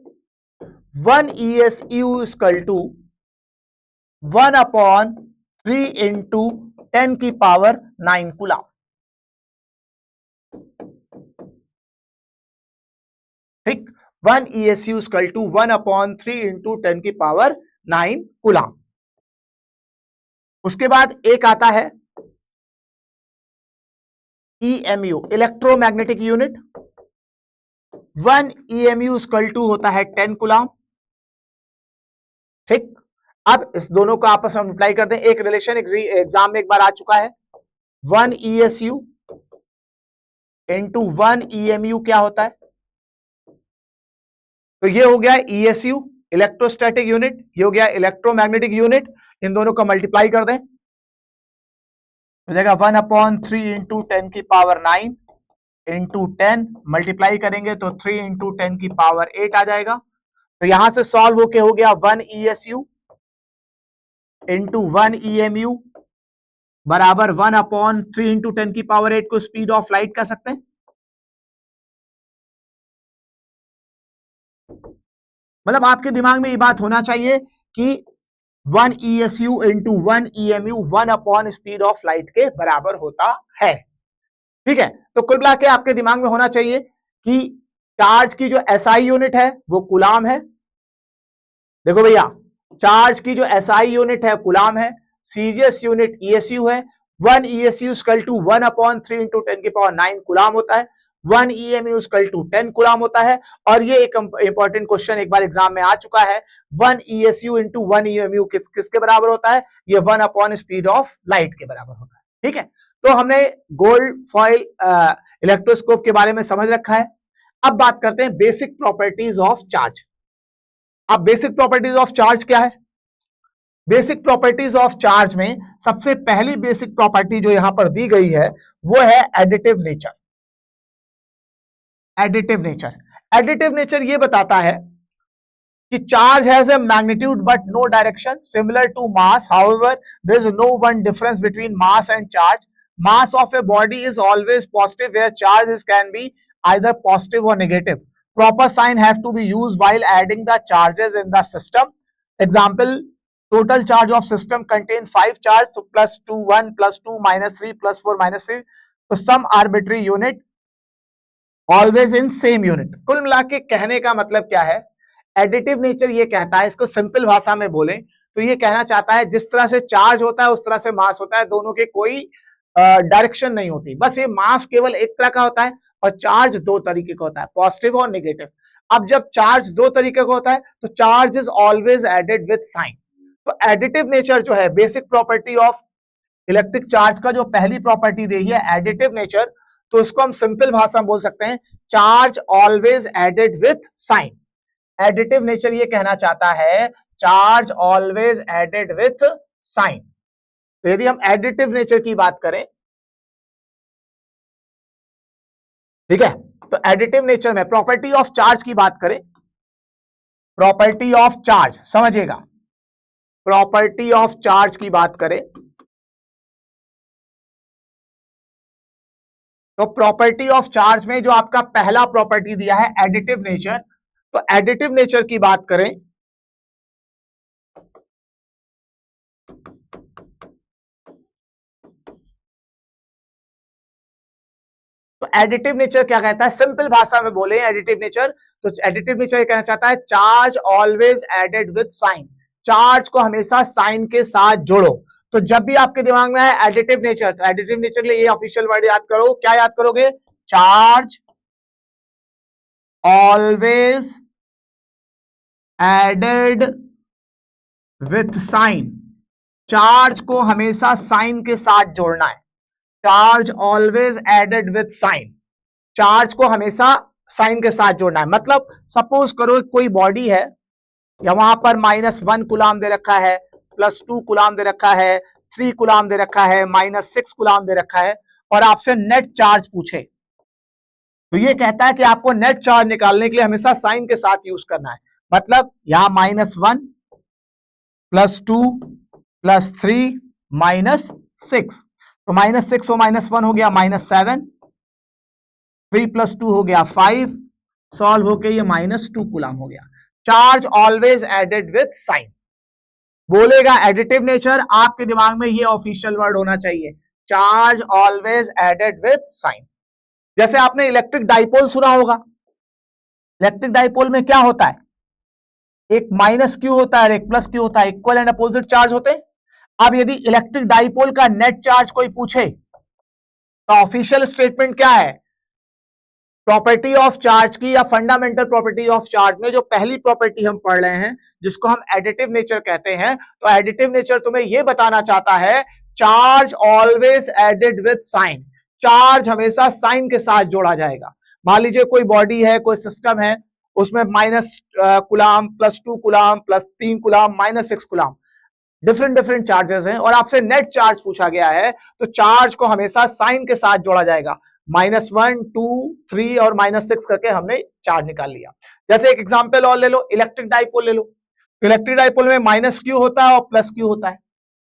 1 ESU इक्वल टू 1/3 इंटू 10 की पावर 9 कूलाम, ठीक। 1 ESU इक्वल टू 1/3 इंटू 10 की पावर 9 कूलाम। उसके बाद एक आता है EMU, electromagnetic unit. 1 EMU equal to होता है 10 कूलाम, ठीक। अब इस दोनों को आपस में मल्टीप्लाई कर दें, एक रिलेशन एग्जाम में एक बार आ चुका है, 1 ESU इंटू 1 EMU क्या होता है, तो ये हो गया ESU इलेक्ट्रोस्टैटिक यूनिट, ये हो गया इलेक्ट्रोमैग्नेटिक यूनिट। इन दोनों को मल्टीप्लाई कर दें, हो जाएगा 1/3 इंटू 10 की पावर 9 इंटू 10, मल्टीप्लाई करेंगे तो 3 इंटू 10 की पावर 8 आ जाएगा। तो यहां से सॉल्व होके हो गया 1 ESU इंटू 1 EMU बराबर 1/3 इंटू 10 की पावर 8 को स्पीड ऑफ लाइट कह सकते हैं। मतलब आपके दिमाग में ये बात होना चाहिए कि 1 ESU into 1 EMU 1 speed of light के बराबर होता है, ठीक है। तो कुल मिला के आपके दिमाग में होना चाहिए कि चार्ज की जो SI यूनिट है वो कूलाम है। देखो भैया, चार्ज की जो SI यूनिट है कूलाम है, सीजियस यूनिट ESU है। 1 ESU इक्वल टू 1/3 इंटू 10 की पावर 9 कूलाम होता है, 1 EMU इक्वल टू 10 कूलाम होता है। और ये एक इंपॉर्टेंट क्वेश्चन एक बार एग्जाम में आ चुका है, 1 ESU इंटू 1 EMU किसके बराबर होता है, ये 1 स्पीड ऑफ लाइट के बराबर होता है, ठीक है। तो हमने गोल्ड फॉइल इलेक्ट्रोस्कोप के बारे में समझ रखा है। अब बात करते हैं बेसिक प्रॉपर्टीज ऑफ चार्ज। अब बेसिक प्रॉपर्टीज ऑफ चार्ज क्या है, बेसिक प्रॉपर्टीज ऑफ चार्ज में सबसे पहली बेसिक प्रॉपर्टी जो यहां पर दी गई है वो है additive nature. Additive nature, additive nature ये बताता है कि charge has a magnitude but no direction similar to mass, however there is no one difference between mass and charge. Mass of a body is always positive where charge can be either positive और negative. Proper sign have to be used while adding the charges in the system. Example, total charge of system contain 5 charge, so plus 2 1 plus 2 minus 3 plus 4 minus 3, so some arbitrary unit always in same unit। कुल मिला के कहने का मतलब क्या है, additive nature ये कहता है, इसको सिंपल भाषा में बोले तो ये कहना चाहता है जिस तरह से चार्ज होता है उस तरह से मास होता है, दोनों के कोई डायरेक्शन नहीं होती, बस ये मास केवल एक तरह का होता है और चार्ज दो तरीके का होता है, पॉजिटिव और नेगेटिव। अब जब चार्ज दो तरीके का होता है तो charge is always added with sign. तो एडिटिव नेचर जो है, basic property of electric charge का जो पहली प्रॉपर्टी दी है एडिटिव नेचर, तो इसको हम सिंपल भाषा में बोल सकते हैं charge always added with sign. Additive nature ये कहना चाहता है charge always added with sign. तो यदि हम एडिटिव नेचर की बात करें, ठीक है, तो एडिटिव नेचर में प्रॉपर्टी ऑफ चार्ज की बात करें, प्रॉपर्टी ऑफ चार्ज समझिएगा, प्रॉपर्टी ऑफ चार्ज की बात करें तो प्रॉपर्टी ऑफ चार्ज में जो आपका पहला प्रॉपर्टी दिया है एडिटिव नेचर, तो एडिटिव नेचर की बात करें तो एडिटिव नेचर क्या कहता है, सिंपल भाषा में बोले एडिटिव नेचर, तो एडिटिव नेचर ये कहना चाहता है charge always added with sign. Charge को हमेशा साइन के साथ जोड़ो। तो जब भी आपके दिमाग में है एडिटिव नेचर, तो एडिटिव नेचर के लिए ये ऑफिशियल वर्ड याद करो, क्या याद करोगे, charge always added with sign. Charge को हमेशा साइन के साथ जोड़ना है, charge always added with sign, charge को हमेशा साइन के साथ जोड़ना है। मतलब सपोज करो कोई बॉडी है या वहां पर -1 कूलाम दे रखा है, +2 कूलाम दे रखा है, 3 कूलाम दे रखा है, -6 कूलाम दे रखा है, और आपसे नेट चार्ज पूछे तो ये कहता है कि आपको नेट चार्ज निकालने के लिए हमेशा साइन के साथ यूज करना है। मतलब यहां -1 +2 +3 -6, तो -6 और -1 हो गया -7, 3 + 2 हो गया 5, सॉल्व होके ये -2 कूलम हो गया। Charge always added with sign. बोलेगा एडिटिव नेचर, आपके दिमाग में ये ऑफिशियल वर्ड होना चाहिए, charge always added with sign. जैसे आपने इलेक्ट्रिक डाइपोल सुना होगा, इलेक्ट्रिक डाइपोल में क्या होता है, एक -q होता है और एक +q होता है, इक्वल एंड अपोजिट चार्ज होते हैं। अब यदि इलेक्ट्रिक डाइपोल का नेट चार्ज कोई पूछे तो ऑफिशियल स्टेटमेंट क्या है, प्रॉपर्टी ऑफ चार्ज की या फंडामेंटल प्रॉपर्टी ऑफ चार्ज में जो पहली प्रॉपर्टी हम पढ़ रहे हैं जिसको हम एडिटिव नेचर कहते हैं, तो एडिटिव नेचर तुम्हें यह बताना चाहता है charge always added with sign, charge हमेशा साइन के साथ जोड़ा जाएगा। मान लीजिए कोई बॉडी है, कोई सिस्टम है, उसमें -coulomb +2 coulomb +3 coulomb -6 coulomb, different different charges हैं और आपसे नेट चार्ज पूछा गया है, तो चार्ज को हमेशा साइन के साथ जोड़ा जाएगा। -1, 2, 3 और -6 करके हमने चार्ज निकाल लिया। जैसे एक एग्जांपल और ले लो, इलेक्ट्रिक डाइपोल ले लो। इलेक्ट्रिक डाइपोल में -q होता है और +q होता है,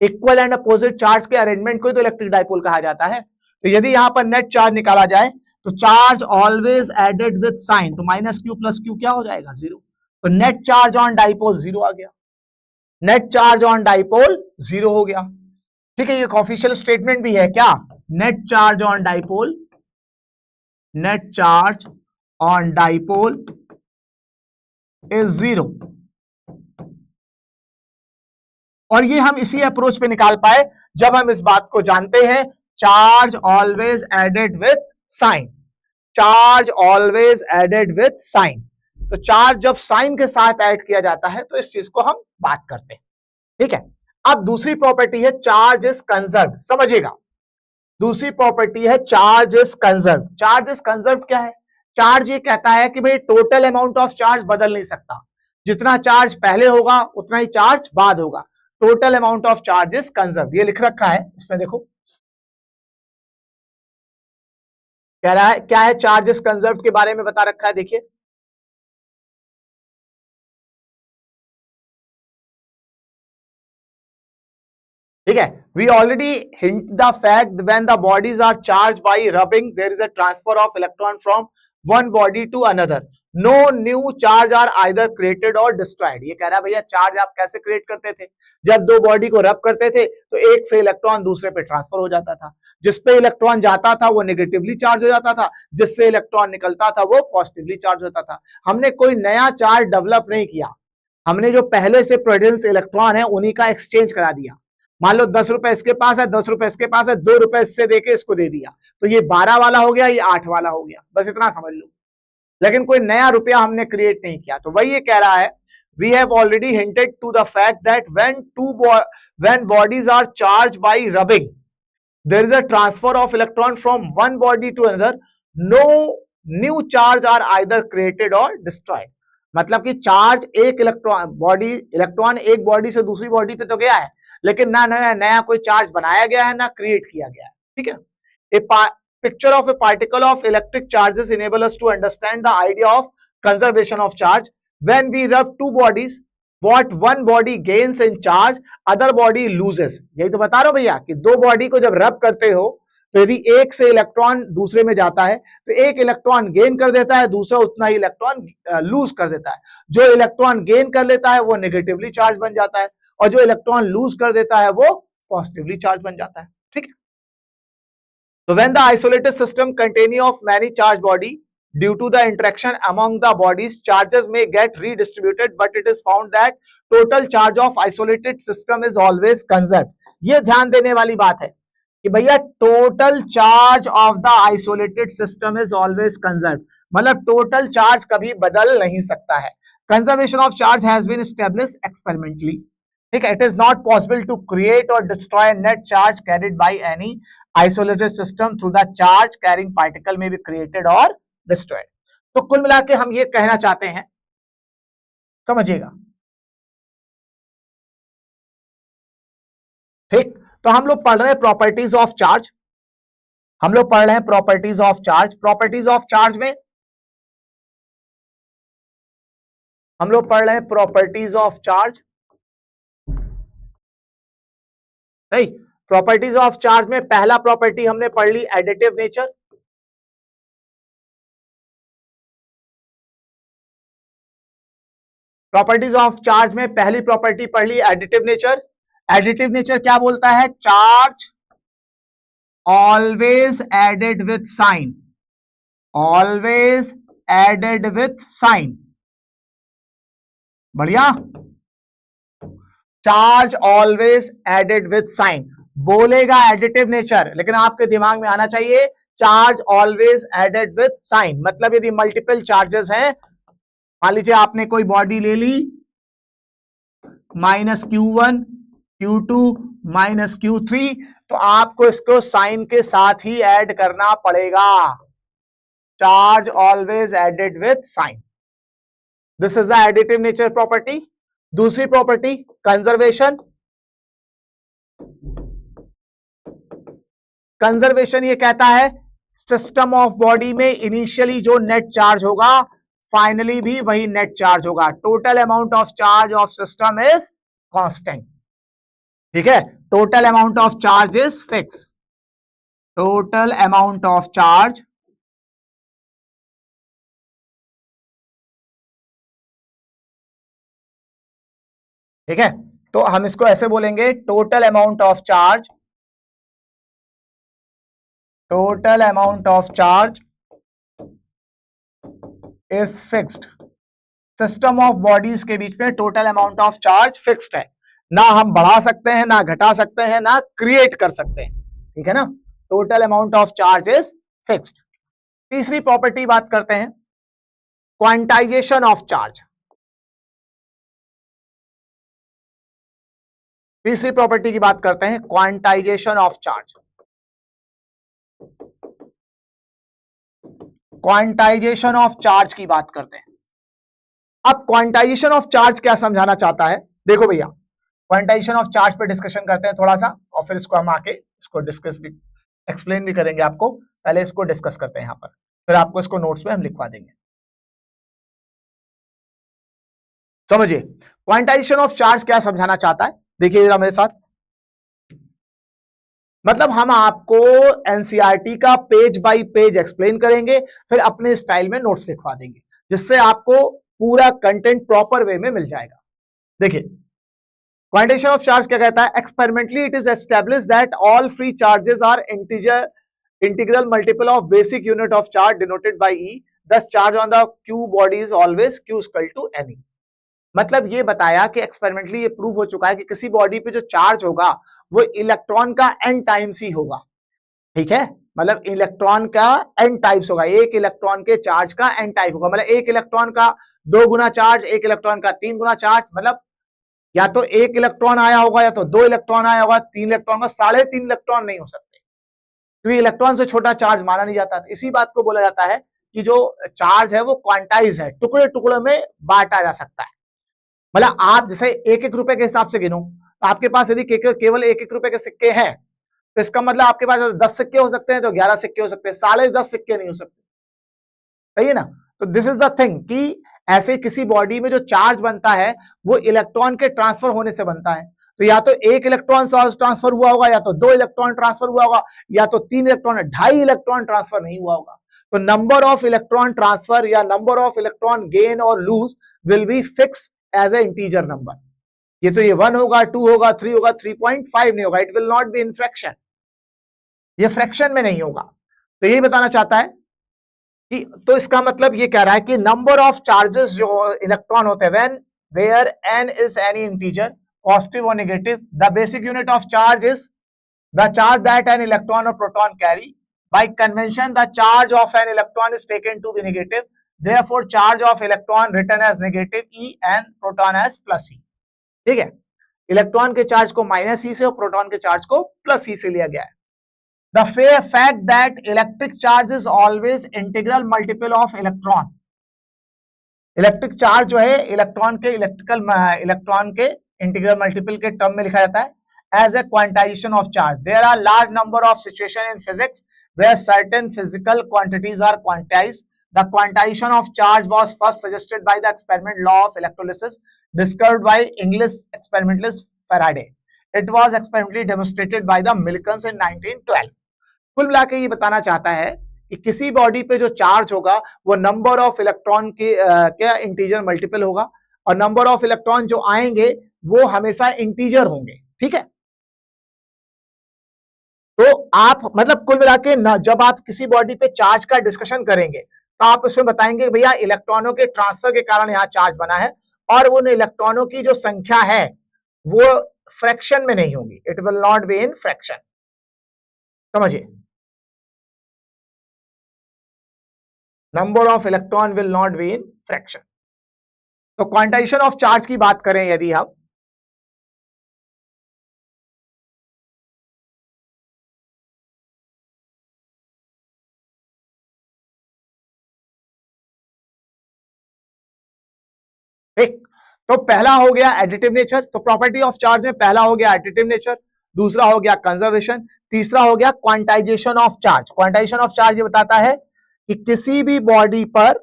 इक्वल एंड अपोजिट चार्ज के अरेंजमेंट को ही तो इलेक्ट्रिक डाइपोल कहा जाता है। तो यदि यहां पर नेट चार्ज निकाला जाए तो charge always added with sign, तो -q + q क्या हो जाएगा 0, तो नेट चार्ज ऑन डाइपोल 0 आ गया, नेट चार्ज ऑन डाइपोल 0 हो गया। ठीक है, ये ऑफिशियल स्टेटमेंट भी है क्या, net charge on dipole, net charge on dipole is 0। और ये हम इसी अप्रोच पे निकाल पाए जब हम इस बात को जानते हैं, charge always added with sign, charge always added with sign. तो चार्ज जब साइन के साथ ऐड किया जाता है तो इस चीज को हम बात करते हैं। ठीक है, अब दूसरी प्रॉपर्टी है चार्ज इज कंजर्व्ड, समझिएगा। दूसरी प्रॉपर्टी है charge is conserved. Charge is conserved क्या है, चार्ज ये कहता है कि भाई टोटल अमाउंट ऑफ चार्ज बदल नहीं सकता, जितना चार्ज पहले होगा उतना ही चार्ज बाद होगा, total amount of charge is conserved. ये लिख रखा है इसमें, देखो कह रहा है क्या है, चार्ज इज कंजर्व्ड के बारे में बता रखा है, देखिए ठीक है। We already hint the fact when the bodies are charge by rubbing there is a transfer of electron from one body to another, no new charge are either created और डिस्ट्रॉयड। ये कह रहा है भैया चार्ज आप कैसे create करते थे, जब दो बॉडी को रब करते थे तो एक से इलेक्ट्रॉन दूसरे पे ट्रांसफर हो जाता था, जिस पे इलेक्ट्रॉन जाता था वो नेगेटिवली चार्ज हो जाता था, जिससे इलेक्ट्रॉन निकलता था वो पॉजिटिवली चार्ज होता था। हमने कोई नया चार्ज डेवलप नहीं किया, हमने जो पहले से प्रेजेंस इलेक्ट्रॉन है उन्हीं का एक्सचेंज करा दिया। मान लो 10 रुपए इसके पास है, 10 रुपए इसके पास है, 2 रुपए इससे देके इसको दे दिया, तो ये 12 वाला हो गया, ये 8 वाला हो गया, बस इतना समझ लो। लेकिन कोई नया रुपया हमने क्रिएट नहीं किया। तो वही ये कह रहा है, we have already hinted to the fact that when bodies are charge by rubbing there is a transfer of electron from one body to another, no new charge are either created और destroyed. मतलब कि charge एक electron एक body से दूसरी body पे तो गया है, लेकिन ना नया कोई चार्ज बनाया गया है ना क्रिएट किया गया है। ठीक है, a picture of a particle of electric charges enable us to understand the idea of conservation of charge. When we rub two bodies, what one body gains in charge other body loses. यही तो बता रहा हूं भैया कि दो body को जब रब करते हो तो यदि एक से इलेक्ट्रॉन दूसरे में जाता है तो एक इलेक्ट्रॉन गेन कर देता है, दूसरा उतना ही इलेक्ट्रॉन लूज कर देता है। जो इलेक्ट्रॉन गेन कर लेता है वो नेगेटिवली चार्ज बन जाता है और जो इलेक्ट्रॉन लूज कर देता है वो पॉजिटिवली चार्ज बन जाता है। ठीक है, तो when the isolated system containing of many charge body due to the interaction among the bodies, charges में get redistributed but it is found that total charge of isolated system is always conserved. ये ध्यान देने वाली बात है कि भैया total charge of the isolated system is always conserved, मतलब टोटल चार्ज कभी बदल नहीं सकता है। Conservation of charge has been established experimentally. ठीक है, it is not possible to create और destroy net charge carried by any isolated system through the charge carrying particle में बी क्रिएटेड और डिस्ट्रॉयड। तो कुल मिला के हम ये कहना चाहते हैं, समझिएगा। ठीक, तो हम लोग पढ़ रहे हैं प्रॉपर्टीज ऑफ चार्ज। हम लोग पढ़ रहे हैं properties of charge. Properties of charge में हम लोग पढ़ रहे हैं प्रॉपर्टीज ऑफ चार्ज, सही। प्रॉपर्टीज ऑफ चार्ज में पहला प्रॉपर्टी हमने पढ़ ली additive nature. Properties of charge में पहली प्रॉपर्टी पढ़ ली एडिटिव नेचर। एडिटिव नेचर क्या बोलता है? Charge always added with sign, always added with sign. बढ़िया, charge always added with sign बोलेगा एडिटिव नेचर, लेकिन आपके दिमाग में आना चाहिए charge always added with sign. मतलब यदि मल्टीपल चार्जेस हैं, मान लीजिए आपने कोई बॉडी ले ली -Q1 Q2 -Q3, तो आपको इसको साइन के साथ ही ऐड करना पड़ेगा। Charge always added with sign, this is the additive nature property. दूसरी प्रॉपर्टी कंजर्वेशन। कंजर्वेशन ये कहता है सिस्टम ऑफ बॉडी में इनिशियली जो नेट चार्ज होगा फाइनली भी वही नेट चार्ज होगा। Total amount of charge of system is constant, ठीक है। Total amount of charge is fix, total amount of charge ठीक है। तो हम इसको ऐसे बोलेंगे total amount of charge, total amount of charge is fixed. System of bodies के बीच में total amount of charge fixed है, ना हम बढ़ा सकते हैं, ना घटा सकते हैं, ना क्रिएट कर सकते हैं, ठीक है ना। Total amount of charge is fixed. तीसरी प्रॉपर्टी बात करते हैं क्वांटाइजेशन ऑफ चार्ज। तीसरी प्रॉपर्टी की बात करते हैं quantization of charge. Quantization of charge की बात करते हैं। अब क्वांटाइजेशन ऑफ चार्ज क्या समझाना चाहता है? देखो भैया, क्वांटाइजेशन ऑफ चार्ज पे डिस्कशन करते हैं थोड़ा सा, और फिर इसको हम आके इसको डिस्कस भी एक्सप्लेन भी करेंगे आपको। पहले इसको डिस्कस करते हैं यहां पर, फिर आपको इसको नोट्स में हम लिखवा देंगे। समझिए क्वांटाइजेशन ऑफ चार्ज क्या समझाना चाहता है, देखिए जरा मेरे साथ। मतलब हम आपको एनसीईआरटी का पेज बाय पेज एक्सप्लेन करेंगे, फिर अपने स्टाइल में नोट्स लिखवा देंगे, जिससे आपको पूरा कंटेंट प्रॉपर वे में मिल जाएगा। देखिए क्वांटाइजेशन ऑफ चार्ज क्या कहता है? Experimentally it is established that all free charges are integral multiple of basic unit of charge denoted by E, thus charge on the Q body is always Q equal to NE। मतलब ये बताया कि experimentally ये prove हो चुका है कि किसी बॉडी पे जो चार्ज होगा वो इलेक्ट्रॉन का n टाइम्स ही होगा, ठीक है। मतलब इलेक्ट्रॉन का n टाइप्स होगा, एक इलेक्ट्रॉन के चार्ज का n टाइप होगा। मतलब एक इलेक्ट्रॉन का 2 गुना चार्ज, एक इलेक्ट्रॉन का 3 गुना चार्ज। मतलब या तो एक इलेक्ट्रॉन आया होगा, या तो 2 इलेक्ट्रॉन आया होगा, 3 इलेक्ट्रॉन का 3.5 इलेक्ट्रॉन नहीं हो सकते, क्योंकि इलेक्ट्रॉन से छोटा चार्ज माना नहीं जाता। इसी बात को बोला जाता है कि जो चार्ज है वो क्वांटाइज है, टुकड़े टुकड़े में बांटा जा सकता है। मतलब आप जैसे 1-1 रुपए के हिसाब से गिनो, तो आपके पास यदि केवल 1-1 रुपए के सिक्के हैं, तो इसका मतलब आपके पास 10 सिक्के हो सकते हैं, तो 11 सिक्के हो सकते हैं, 10.5 सिक्के नहीं हो सकते, सही है ना। तो दिस इज द थिंग कि ऐसे किसी बॉडी में जो चार्ज बनता है वो इलेक्ट्रॉन के ट्रांसफर होने से बनता है। तो या तो 1 इलेक्ट्रॉन ट्रांसफर हुआ होगा, या तो 2 इलेक्ट्रॉन ट्रांसफर हुआ होगा, या तो 3 इलेक्ट्रॉन, 2.5 इलेक्ट्रॉन ट्रांसफर नहीं हुआ होगा। तो नंबर ऑफ इलेक्ट्रॉन ट्रांसफर या नंबर ऑफ इलेक्ट्रॉन गेन और lose will be fix as a integer number. ये तो ये 1 होगा, 2 होगा, 3 होगा, 3.5 नहीं होगा, it will not be in fraction, ये फ्रैक्शन में नहीं होगा। तो यही बताना चाहता है कि, तो इसका मतलब ये कह रहा है कि नंबर ऑफ चार्जेस जो इलेक्ट्रॉन होते हैं, when where n is any integer, positive और negative, the basic unit of charge is the charge that an electron और proton carry. By convention the charge of an electron is taken to be negative, therefore charge of electron written as negative E and proton as plus E। ठीक है, electron के charge को -E से और proton के charge को +E से लिया गया है। The fact that electric charge is always integral multiple of electron, electric charge जो है इलेक्ट्रॉन के इलेक्ट्रॉन के इंटीग्रल मल्टीपल के टर्म में लिखा जाता है as a quantization of charge. There are large number of situation in physics where certain physical quantities are quantized. The quantization of charge was first suggested by the experiment law of electrolysis discovered by English experimentalist Faraday. It was experimentally demonstrated by the Milkins in 1912. कुल मिला के ये बताना चाहता है कि किसी body पे जो चार्ज होगा वो नंबर ऑफ इलेक्ट्रॉन के क्या इंटीजर मल्टीपल होगा, और नंबर ऑफ इलेक्ट्रॉन जो आएंगे वो हमेशा इंटीजर होंगे। ठीक है, तो आप मतलब कुल मिला के जब आप किसी बॉडी पे चार्ज का डिस्कशन करेंगे तो आप उसमें बताएंगे भैया इलेक्ट्रॉनों के ट्रांसफर के कारण यहां चार्ज बना है, और उन इलेक्ट्रॉनों की जो संख्या है वो फ्रैक्शन में नहीं होगी, it will not be in fraction. समझिए, number of electron will not be in fraction. तो क्वांटाइजेशन ऑफ चार्ज की बात करें यदि हम, ठीक, तो पहला हो गया एडिटिव नेचर, तो प्रॉपर्टी ऑफ चार्ज में पहला हो गया एडिटिव नेचर, दूसरा हो गया कंजर्वेशन, तीसरा हो गया quantization of charge. Quantization of charge ये बताता है कि किसी भी बॉडी पर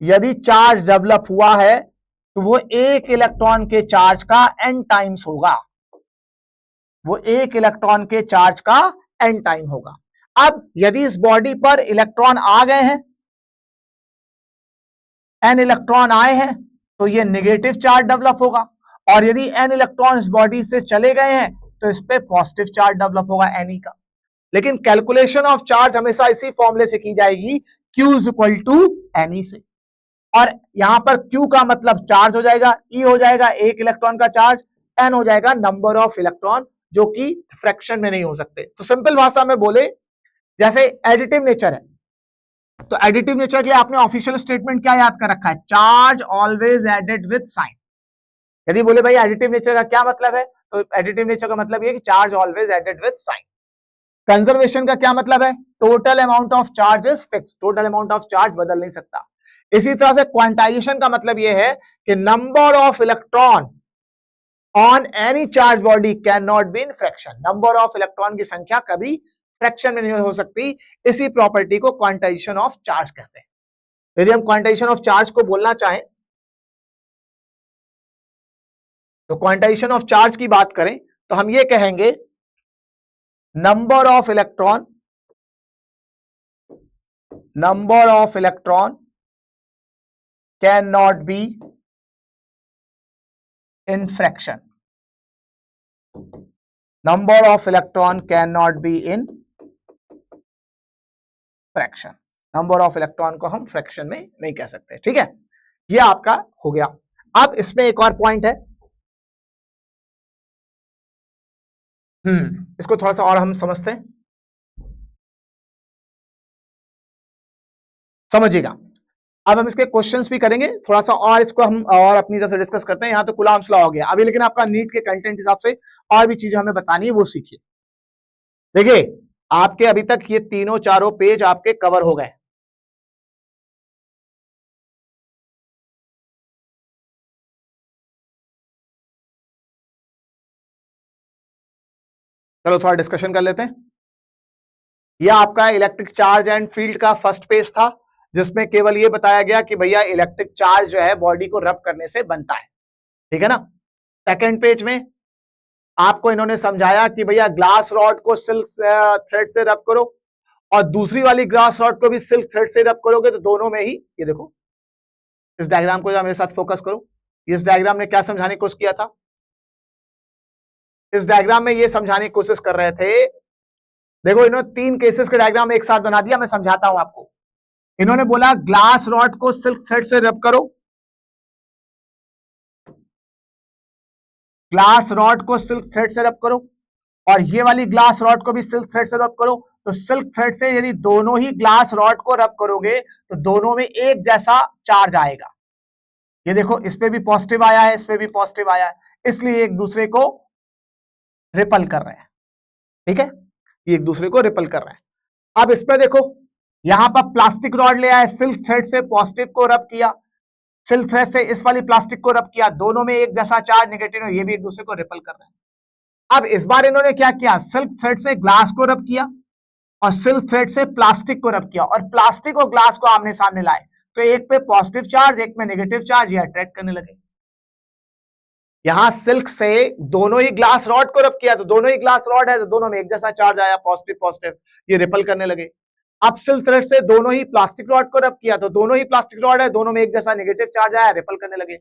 यदि चार्ज डेवलप हुआ है तो वो एक इलेक्ट्रॉन के चार्ज का n टाइम्स होगा, वो एक इलेक्ट्रॉन के चार्ज का n टाइम होगा। अब यदि इस बॉडी पर इलेक्ट्रॉन आ गए हैं, n इलेक्ट्रॉन आए हैं, तो ये नेगेटिव चार्ज डेवलप होगा, और यदि n इलेक्ट्रॉन इस बॉडी से चले गए हैं तो इस पे पॉजिटिव चार्ज डेवलप होगा Ne का। लेकिन कैलकुलेशन ऑफ चार्ज हमेशा इसी फॉर्मूले से की जाएगी, Q is equal to Ne से, और यहां पर Q का मतलब चार्ज हो जाएगा, E हो जाएगा एक इलेक्ट्रॉन का चार्ज, N हो जाएगा नंबर ऑफ इलेक्ट्रॉन, जो कि फ्रैक्शन में नहीं हो सकते। तो सिंपल भाषा में बोले, जैसे एडिटिव नेचर है, तो एडिटिव नेचर के लिए आपने ऑफिशियल स्टेटमेंट क्या याद कर रखा है, charge always added with sign. यदि बोले भाई एडिटिव नेचर का क्या मतलब है, तो एडिटिव नेचर का मतलब ये कि charge always added with sign. Conservation का क्या मतलब है, total amount of charge is fix, total amount of charge बदल नहीं सकता। इसी तरह से क्वांटाइजेशन का मतलब यह है कि number of electron on any charge body can not be in fraction, number of electron की संख्या कभी फ्रैक्शन में नहीं हो सकती। इसी प्रॉपर्टी को क्वांटाइजेशन ऑफ चार्ज कहते हैं। यदि हम क्वांटाइजेशन ऑफ चार्ज को बोलना चाहें तो क्वांटाइजेशन ऑफ चार्ज की बात करें तो हम ये कहेंगे number of electron can not be in fraction, number of electron can not be in fraction, number of electron को हम फ्रैक्शन में नहीं कह सकते। ठीक है, ये आपका हो गया। अब इसमें एक और पॉइंट है, इसको थोड़ा सा और हम समझते हैं, समझिएगा। अब हम इसके क्वेश्चंस भी करेंगे थोड़ा सा, और इसको हम और अपनी तरफ से डिस्कस करते हैं। यहां तो कूलम्ब्स लॉ हो गया अभी, लेकिन आपका नीट के कंटेंट हिसाब से और भी चीजें हमें बतानी है, वो सीखिए। देखिए, आपके अभी तक ये तीनों चारों पेज आपके कवर हो गए। चलो थोड़ा डिस्कशन कर लेते हैं। यह आपका इलेक्ट्रिक चार्ज एंड फील्ड का फर्स्ट पेज था, जिसमें केवल यह बताया गया कि भैया इलेक्ट्रिक चार्ज जो है बॉडी को रब करने से बनता है। ठीक है ना। सेकेंड पेज में आपको इन्होंने समझाया कि भैया ग्लास रॉड को सिल्क थ्रेड से रब करो, और दूसरी वाली ग्लास रॉड को भी सिल्क थ्रेड से रब करोगे तो दोनों में ही, ये देखो इस डायग्राम को मेरे साथ फोकस करो। इस डायग्राम ने क्या समझाने की कोशिश किया था, इस डायग्राम में ये समझाने की कोशिश कर रहे थे, देखो इन्होंने तीन केसेस के डायग्राम एक साथ बना दिया, मैं समझाता हूं आपको। इन्होंने बोला ग्लास रॉड को सिल्क थ्रेड से रब करो, ग्लास रॉड को सिल्क थ्रेड से रब करो, और ये वाली ग्लास रॉड को भी सिल्क थ्रेड से रब करो। तो सिल्क थ्रेड से यदि दोनों ही ग्लास रॉड को रब करोगे तो दोनों में एक जैसा चार्ज आएगा। ये देखो इस पे भी पॉजिटिव आया है, इस पे भी पॉजिटिव आया है, इसलिए एक दूसरे को रिपल कर रहे हैं। ठीक है, ये एक दूसरे को रिपल कर रहे हैं। अब इस पे देखो, यहां पर प्लास्टिक रॉड ले आए, सिल्क थ्रेड से पॉजिटिव को रब किया, सिल्क थ्रेड से इस वाली प्लास्टिक को रब किया, दोनों में एक जैसा चार्ज नेगेटिव, ये भी एक दूसरे को रिपल कर रहे हैं। अब इस बार इन्होंने क्या किया, सिल्क थ्रेड से ग्लास को रब किया, और सिल्क थ्रेड से प्लास्टिक को रब किया और प्लास्टिक और ग्लास को आमने सामने लाए, तो एक पे पॉजिटिव चार्ज एक में नेगेटिव चार्ज ये अट्रैक्ट करने लगे। यहां सिल्क से दोनों ही ग्लास रॉड को रब किया, तो दोनों ही ग्लास रॉड है तो दोनों में एक जैसा चार्ज आया, पॉजिटिव पॉजिटिव, ये रिपल करने लगे। अब सिल्क थ्रेड से दोनों ही प्लास्टिक रॉड को रब किया, तो दोनों ही प्लास्टिक रॉड है, दोनों में एक जैसा नेगेटिव चार्ज आया, रिपल करने लगे।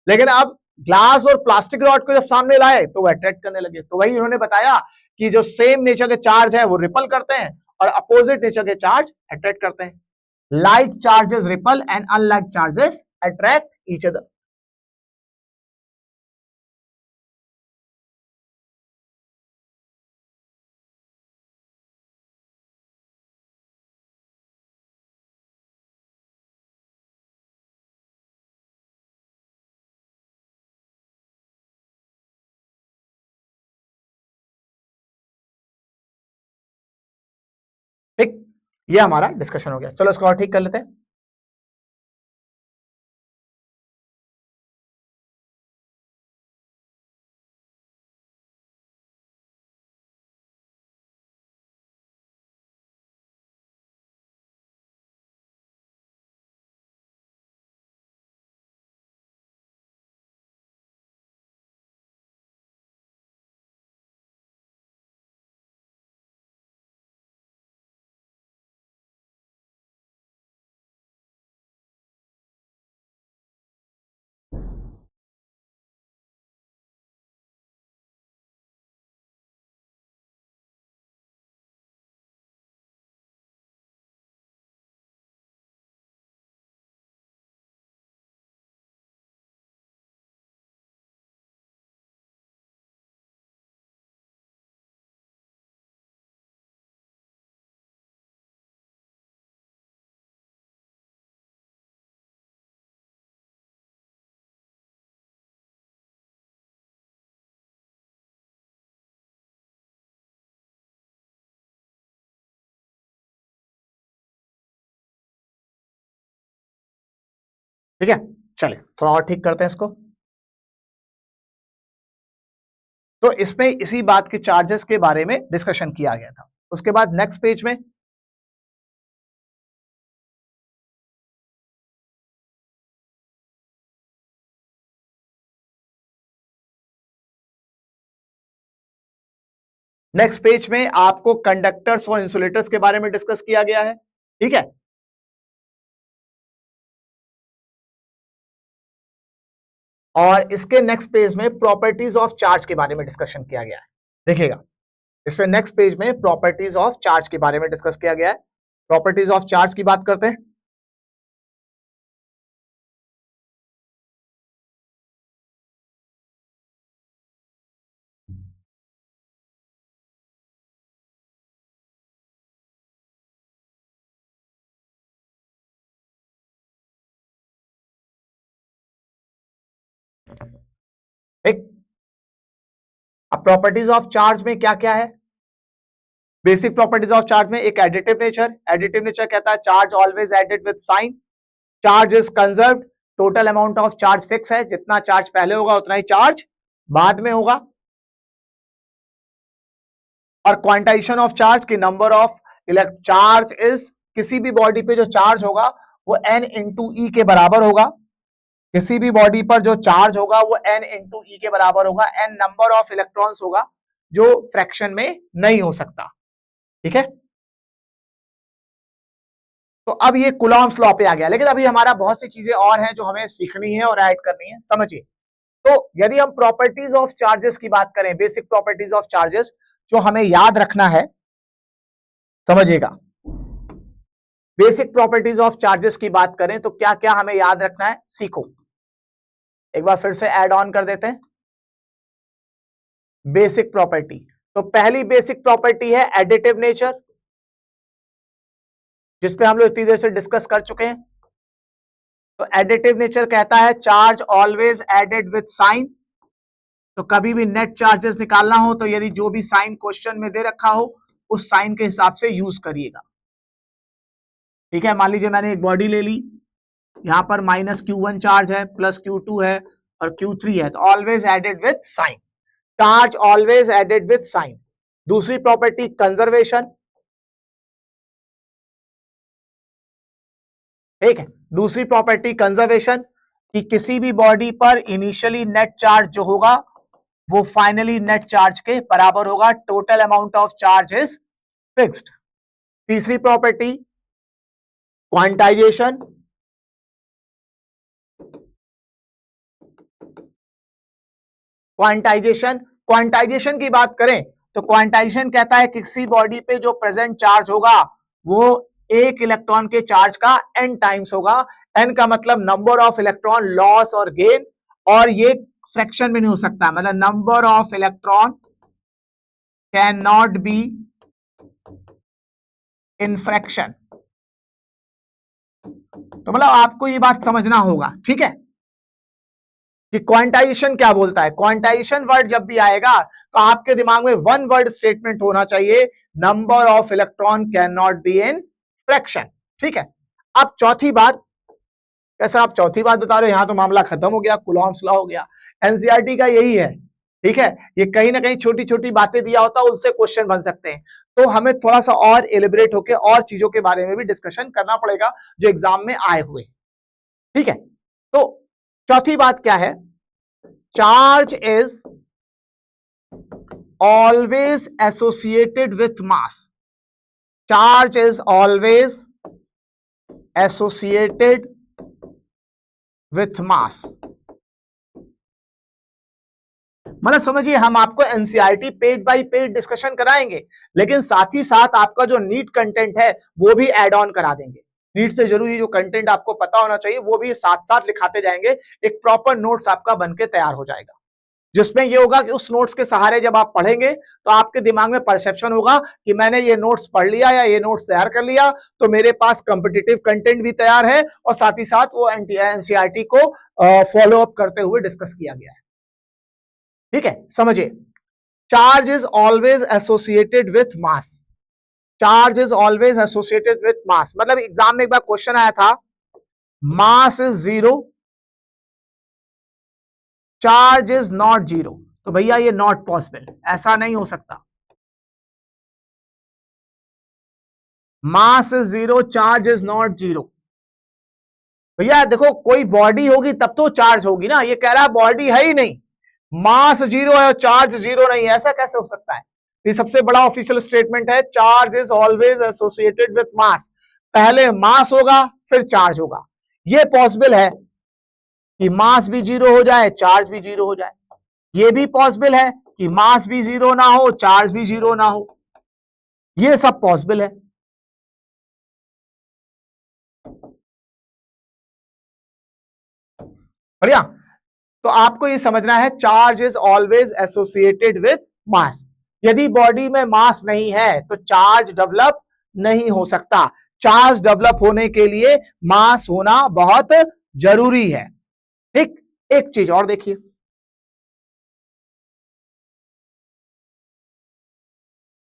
लेकिन अब ग्लास और प्लास्टिक रॉड को जब सामने लाए तो वो अट्रैक्ट करने लगे। तो वही उन्होंने बताया कि जो सेम नेचर के चार्ज है वो रिपल करते हैं और अपोजिट नेचर के चार्ज अट्रैक्ट करते हैं। Like charges ripple and unlike charges attract each other. ठीक, ये हमारा डिस्कशन हो गया। चलो इसको और ठीक कर लेते हैं। ठीक है, चलिए थोड़ा और ठीक करते हैं इसको। तो इसमें इसी बात के चार्जेस के बारे में डिस्कशन किया गया था। उसके बाद नेक्स्ट पेज में आपको कंडक्टर्स और इंसुलेटर्स के बारे में डिस्कस किया गया है। ठीक है, और इसके नेक्स्ट पेज में प्रॉपर्टीज ऑफ चार्ज के बारे में डिस्कशन किया गया है। देखिएगा, इसमें नेक्स्ट पेज में प्रॉपर्टीज ऑफ चार्ज के बारे में डिस्कस किया गया है। प्रॉपर्टीज ऑफ चार्ज की बात करते हैं। ठीक, अब प्रॉपर्टीज ऑफ चार्ज में क्या क्या है? बेसिक प्रॉपर्टीज ऑफ चार्ज में एक एडिटिव नेचर। एडिटिव नेचर कहता है charge always added with sign, charge is conserved, total amount of charge fix है, जितना चार्ज पहले होगा उतना ही चार्ज बाद में होगा। और क्वांटाइजेशन ऑफ चार्ज की नंबर ऑफ चार्ज इज, किसी भी बॉडी पे जो चार्ज होगा वो n इंटू ई के बराबर होगा। किसी भी बॉडी पर जो चार्ज होगा वो n इंटू ई के बराबर होगा। n नंबर ऑफ इलेक्ट्रॉन्स होगा जो फ्रैक्शन में नहीं हो सकता। ठीक है, तो अब ये कूलॉम्स लॉ पे आ गया, लेकिन अभी हमारा बहुत सी चीजें और हैं जो हमें सीखनी है और ऐड करनी है। समझिए, तो यदि हम प्रॉपर्टीज ऑफ चार्जेस की बात करें, बेसिक प्रॉपर्टीज ऑफ चार्जेस जो हमें याद रखना है, समझिएगा, बेसिक प्रॉपर्टीज ऑफ चार्जेस की बात करें तो क्या क्या हमें याद रखना है, सीखो। एक बार फिर से ऐड ऑन कर देते हैं बेसिक प्रॉपर्टी। तो पहली बेसिक प्रॉपर्टी है एडिटिव नेचर, जिसपे हम लोग इतनी देर से डिस्कस कर चुके हैं। तो एडिटिव नेचर कहता है charge always added with sign. तो कभी भी नेट चार्जेस निकालना हो तो यदि जो भी साइन क्वेश्चन में दे रखा हो उस साइन के हिसाब से यूज करिएगा। ठीक है, मान लीजिए मैंने एक बॉडी ले ली, यहां पर -Q1 चार्ज है, +Q2 है और Q3 है, तो always added with sign, charge always added with sign. दूसरी प्रॉपर्टी कंजर्वेशन, ठीक है। दूसरी प्रॉपर्टी कंजर्वेशन, कि किसी भी बॉडी पर इनिशियली नेट चार्ज जो होगा वो फाइनली नेट चार्ज के बराबर होगा, total amount of charge is fixed. तीसरी प्रॉपर्टी क्वांटाइजेशन, क्वांटाइजेशन की बात करें तो क्वांटाइजेशन कहता है किसी बॉडी पे जो प्रेजेंट चार्ज होगा वो एक इलेक्ट्रॉन के चार्ज का n टाइम्स होगा। n का मतलब नंबर ऑफ इलेक्ट्रॉन लॉस और गेन, और ये फ्रैक्शन में नहीं हो सकता, मतलब number of electron can not be in fraction. तो मतलब आपको ये बात समझना होगा, ठीक है, कि क्वांटाइजेशन क्या बोलता है। क्वांटाइजेशन वर्ड जब भी आएगा तो आपके दिमाग में वन वर्ड स्टेटमेंट होना चाहिए, number of electron can not be in fraction. ठीक है। अब चौथी बात, कैसा आप चौथी बात बता रहे हो, यहां तो मामला खत्म हो गया, कूलॉम्स लॉ हो गया। एनसीईआरटी का यही है, ठीक है, ये कहीं ना कहीं छोटी छोटी बातें दिया होता है, उससे क्वेश्चन बन सकते हैं। तो हमें थोड़ा सा और एलिब्रेट होकर और चीजों के बारे में भी डिस्कशन करना पड़ेगा जो एग्जाम में आए हुए। ठीक है। तो चौथी बात क्या है, charge is always associated with mass. Charge is always associated with मास, मतलब समझिए हम आपको NCERT page bye page discussion कराएंगे, लेकिन साथ ही साथ आपका जो नीट कंटेंट है वो भी ऐड ऑन करा देंगे। नीट से जरूरी जो कंटेंट आपको पता होना चाहिए वो भी साथ साथ लिखाते जाएंगे, एक प्रॉपर नोट्स आपका बनके तैयार हो जाएगा, जिसमें ये होगा कि उस नोट्स के सहारे जब आप पढ़ेंगे तो आपके दिमाग में परसेप्शन होगा कि मैंने ये नोट्स पढ़ लिया या ये नोट्स तैयार कर लिया, तो मेरे पास कॉम्पिटिटिव कंटेंट भी तैयार है और साथ ही साथ वो एनसीईआरटी को फॉलो अप करते हुए डिस्कस किया गया है। ठीक है, समझिए, charge is always associated with mass. Charge is always associated with मास, मतलब एग्जाम में एक बार क्वेश्चन आया था, mass is zero, charge is not zero, तो भैया ये नॉट पॉसिबल, ऐसा नहीं हो सकता। Mass is zero, charge is not zero. भैया देखो, कोई बॉडी होगी तब तो चार्ज होगी ना, ये कह रहा है बॉडी है ही नहीं, मास जीरो है और चार्ज जीरो नहीं है, ऐसा कैसे हो सकता है। ये सबसे बड़ा ऑफिशियल स्टेटमेंट है, charge is always associated with मास। पहले मास होगा फिर चार्ज होगा, ये पॉसिबल है कि मास भी जीरो हो जाए चार्ज भी जीरो हो जाए, ये भी पॉसिबल है कि मास भी जीरो ना हो चार्ज भी जीरो ना हो, ये सब पॉसिबल है। बढ़िया, तो आपको ये समझना है, charge is always associated with मास। यदि बॉडी में मास नहीं है तो चार्ज डेवलप नहीं हो सकता, चार्ज डेवलप होने के लिए मास होना बहुत जरूरी है। ठीक, एक चीज और देखिए,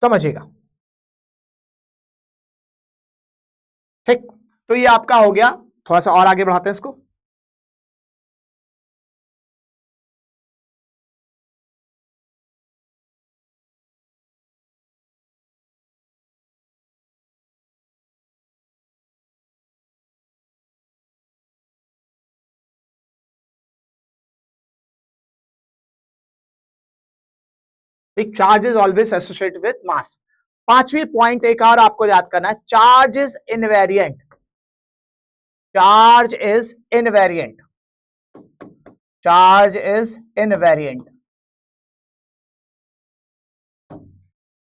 समझिएगा। ठीक, तो ये आपका हो गया, थोड़ा सा और आगे बढ़ाते हैं इसको। एक charge is always associated with मास। पांचवी पॉइंट एक और आपको याद करना है, charge is invariant. Charge is invariant, charge is invariant,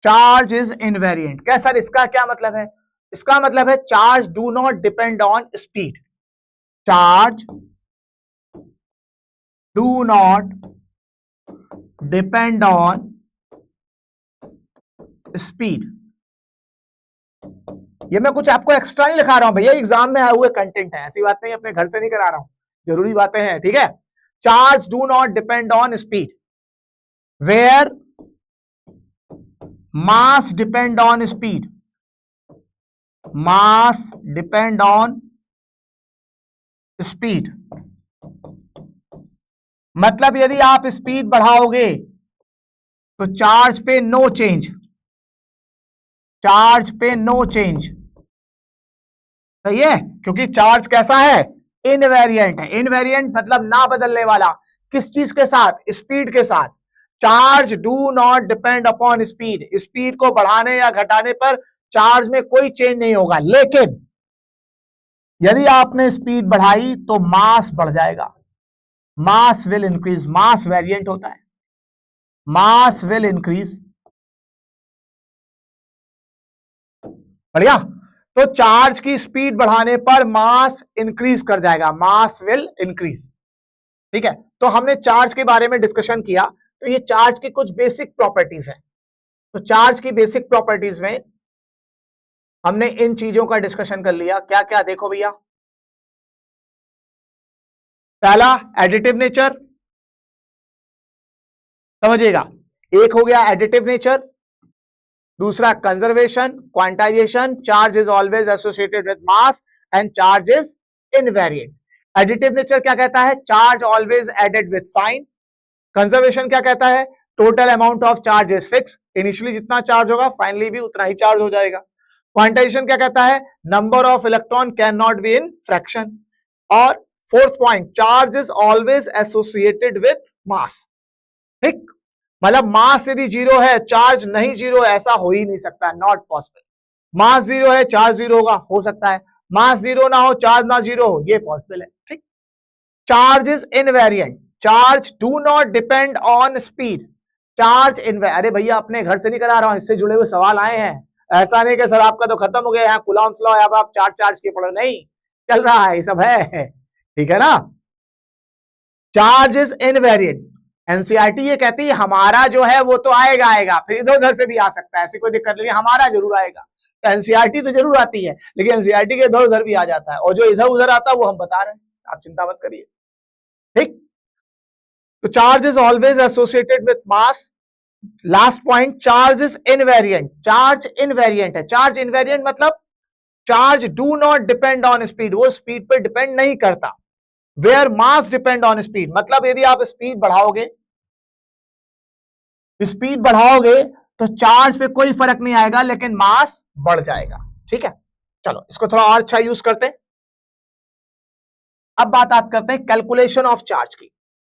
charge is invariant. क्या सर, इसका क्या मतलब है? इसका मतलब है charge do not depend on speed, charge do not depend on speed. ये मैं कुछ आपको एक्स्ट्रा नहीं लिखा रहा हूं भैया, एग्जाम में आए हुए कंटेंट है, ऐसी बात नहीं, अपने घर से नहीं करा रहा हूं, जरूरी बातें हैं। ठीक है, charge do not depend on speed, where mass depend on speed, mass depend on speed. मतलब यदि आप स्पीड बढ़ाओगे तो चार्ज पे नो चेंज, चार्ज पे नो चेंज, सही है, क्योंकि चार्ज कैसा है, इनवेरिएंट है। इनवेरिएंट मतलब ना बदलने वाला, किस चीज के साथ, स्पीड के साथ। Charge do not depend upon speed, speed को बढ़ाने या घटाने पर चार्ज में कोई चेंज नहीं होगा, लेकिन यदि आपने स्पीड बढ़ाई तो मास बढ़ जाएगा, mass will increase, mass variant होता है, मास विल इंक्रीज। बढ़िया, तो चार्ज की स्पीड बढ़ाने पर मास इंक्रीज कर जाएगा, मास विल इंक्रीज। ठीक है, तो हमने चार्ज के बारे में डिस्कशन किया, तो ये चार्ज की कुछ बेसिक प्रॉपर्टीज हैं। तो चार्ज की बेसिक प्रॉपर्टीज में हमने इन चीजों का डिस्कशन कर लिया। क्या क्या, देखो भैया, पहला एडिटिव नेचर, समझिएगा, एक हो गया एडिटिव नेचर, दूसरा conservation, quantization, charge is always associated with mass and charge is invariant. Additive nature क्या कहता है, charge always added with sign. Conservation क्या कहता है, total amount of charge is fix, initially जितना चार्ज होगा फाइनली भी उतना ही चार्ज हो जाएगा। क्वांटाइजेशन क्या कहता है, number of electron can not be in fraction. और fourth point, charge is always associated with mass. ठीक, मतलब मास यदि जीरो है, चार्ज नहीं जीरो है, ऐसा हो ही नहीं सकता, नॉट पॉसिबल। मास जीरो है, चार्ज जीरो होगा, हो सकता है। मास जीरो ना हो, चार्ज ना जीरो हो, ये पॉसिबल है। ठीक, charge is invariant, charge do not depend on speed, charge invariant. अरे भैया, अपने घर से नहीं करा रहा हूं, इससे जुड़े हुए सवाल आए हैं, ऐसा नहीं कि सर आपका तो खत्म हो गया, यहाँ कूलॉम्स लॉ है, अब आप चार्ज के पढ़ो, नहीं, चल रहा है, ये सब है, ठीक है ना। चार्ज इज इनवेरिएंट, एनसीईआरटी ये कहती है हमारा जो है वो तो आएगा आएगा, फिर इधर उधर से भी आ सकता है, ऐसी कोई दिक्कत नहीं, हमारा जरूर आएगा। तो एनसीईआरटी तो जरूर आती है, लेकिन एनसीईआरटी के इधर उधर भी आ जाता है, और जो इधर उधर आता है वो हम बता रहे हैं, आप चिंता मत करिए। ठीक, तो charge is always associated with mass. Last point, charge is invariant, charge invariant है। चार्ज इनवेरिएंट मतलब charge do not depend on speed, वो स्पीड पर डिपेंड नहीं करता। Where mass depend on speed, मतलब यदि आप स्पीड बढ़ाओगे, स्पीड बढ़ाओगे तो चार्ज पे कोई फर्क नहीं आएगा, लेकिन मास बढ़ जाएगा। ठीक है, चलो इसको थोड़ा और अच्छा यूज करते हैं। अब बात करते हैं कैलकुलेशन ऑफ चार्ज की,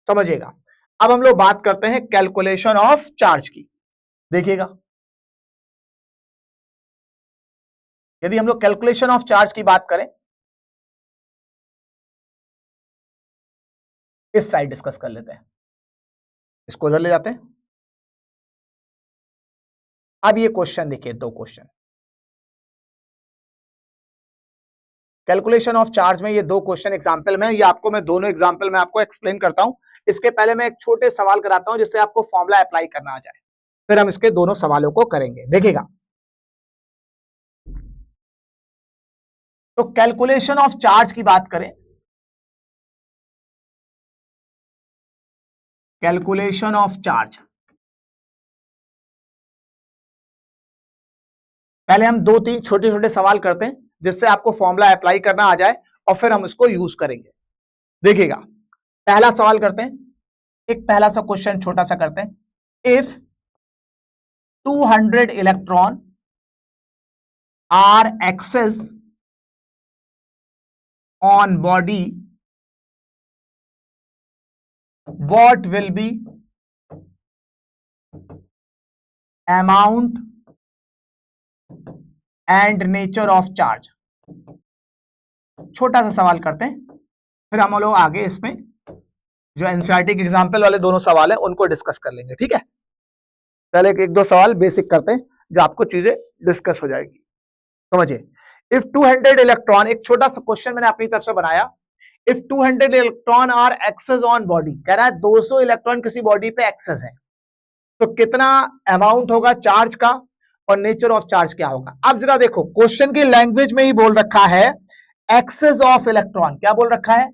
समझिएगा। अब हम लोग बात करते हैं कैलकुलेशन ऑफ चार्ज की। देखिएगा, यदि हम लोग कैलकुलेशन ऑफ चार्ज की बात करें, इस साइड डिस्कस कर लेते हैं, इसको उधर ले जाते हैं। अब ये क्वेश्चन देखिए, दो क्वेश्चन कैलकुलेशन ऑफ चार्ज में, ये दो क्वेश्चन एग्जांपल में, ये आपको मैं दोनों एग्जांपल में आपको एक्सप्लेन करता हूं। इसके पहले मैं एक छोटे सवाल कराता हूं जिससे आपको फॉर्मूला अप्लाई करना आ जाए, फिर हम इसके दोनों सवालों को करेंगे। देखिएगा, तो कैलकुलेशन ऑफ चार्ज की बात करें, कैलकुलेशन ऑफ चार्ज, पहले हम दो तीन छोटे छोटे सवाल करते हैं जिससे आपको फॉर्मूला अप्लाई करना आ जाए, और फिर हम इसको यूज करेंगे। देखिएगा, पहला सवाल करते हैं, एक पहला सा क्वेश्चन छोटा सा करते हैं। If 200 electron are excess on body, what will be amount and nature of charge। छोटा सा सवाल करते हैं, फिर हम लोग आगे इसमें जो एनसीईआरटी के एग्जाम्पल वाले दोनों सवाल है उनको डिस्कस कर लेंगे। ठीक है, पहले एक दो सवाल बेसिक करते हैं जो आपको चीजें डिस्कस हो जाएगी। समझिए, इफ 200 इलेक्ट्रॉन, एक छोटा सा क्वेश्चन मैंने अपनी तरफ से बनाया। If 200 electron are excess on body, कह रहा है 200 इलेक्ट्रॉन किसी बॉडी पे एक्सेस है, तो कितना अमाउंट होगा चार्ज का और नेचर ऑफ चार्ज क्या होगा। अब जरा देखो, क्वेश्चन की लैंग्वेज में ही बोल रखा है एक्सेस ऑफ इलेक्ट्रॉन, क्या बोल रखा है,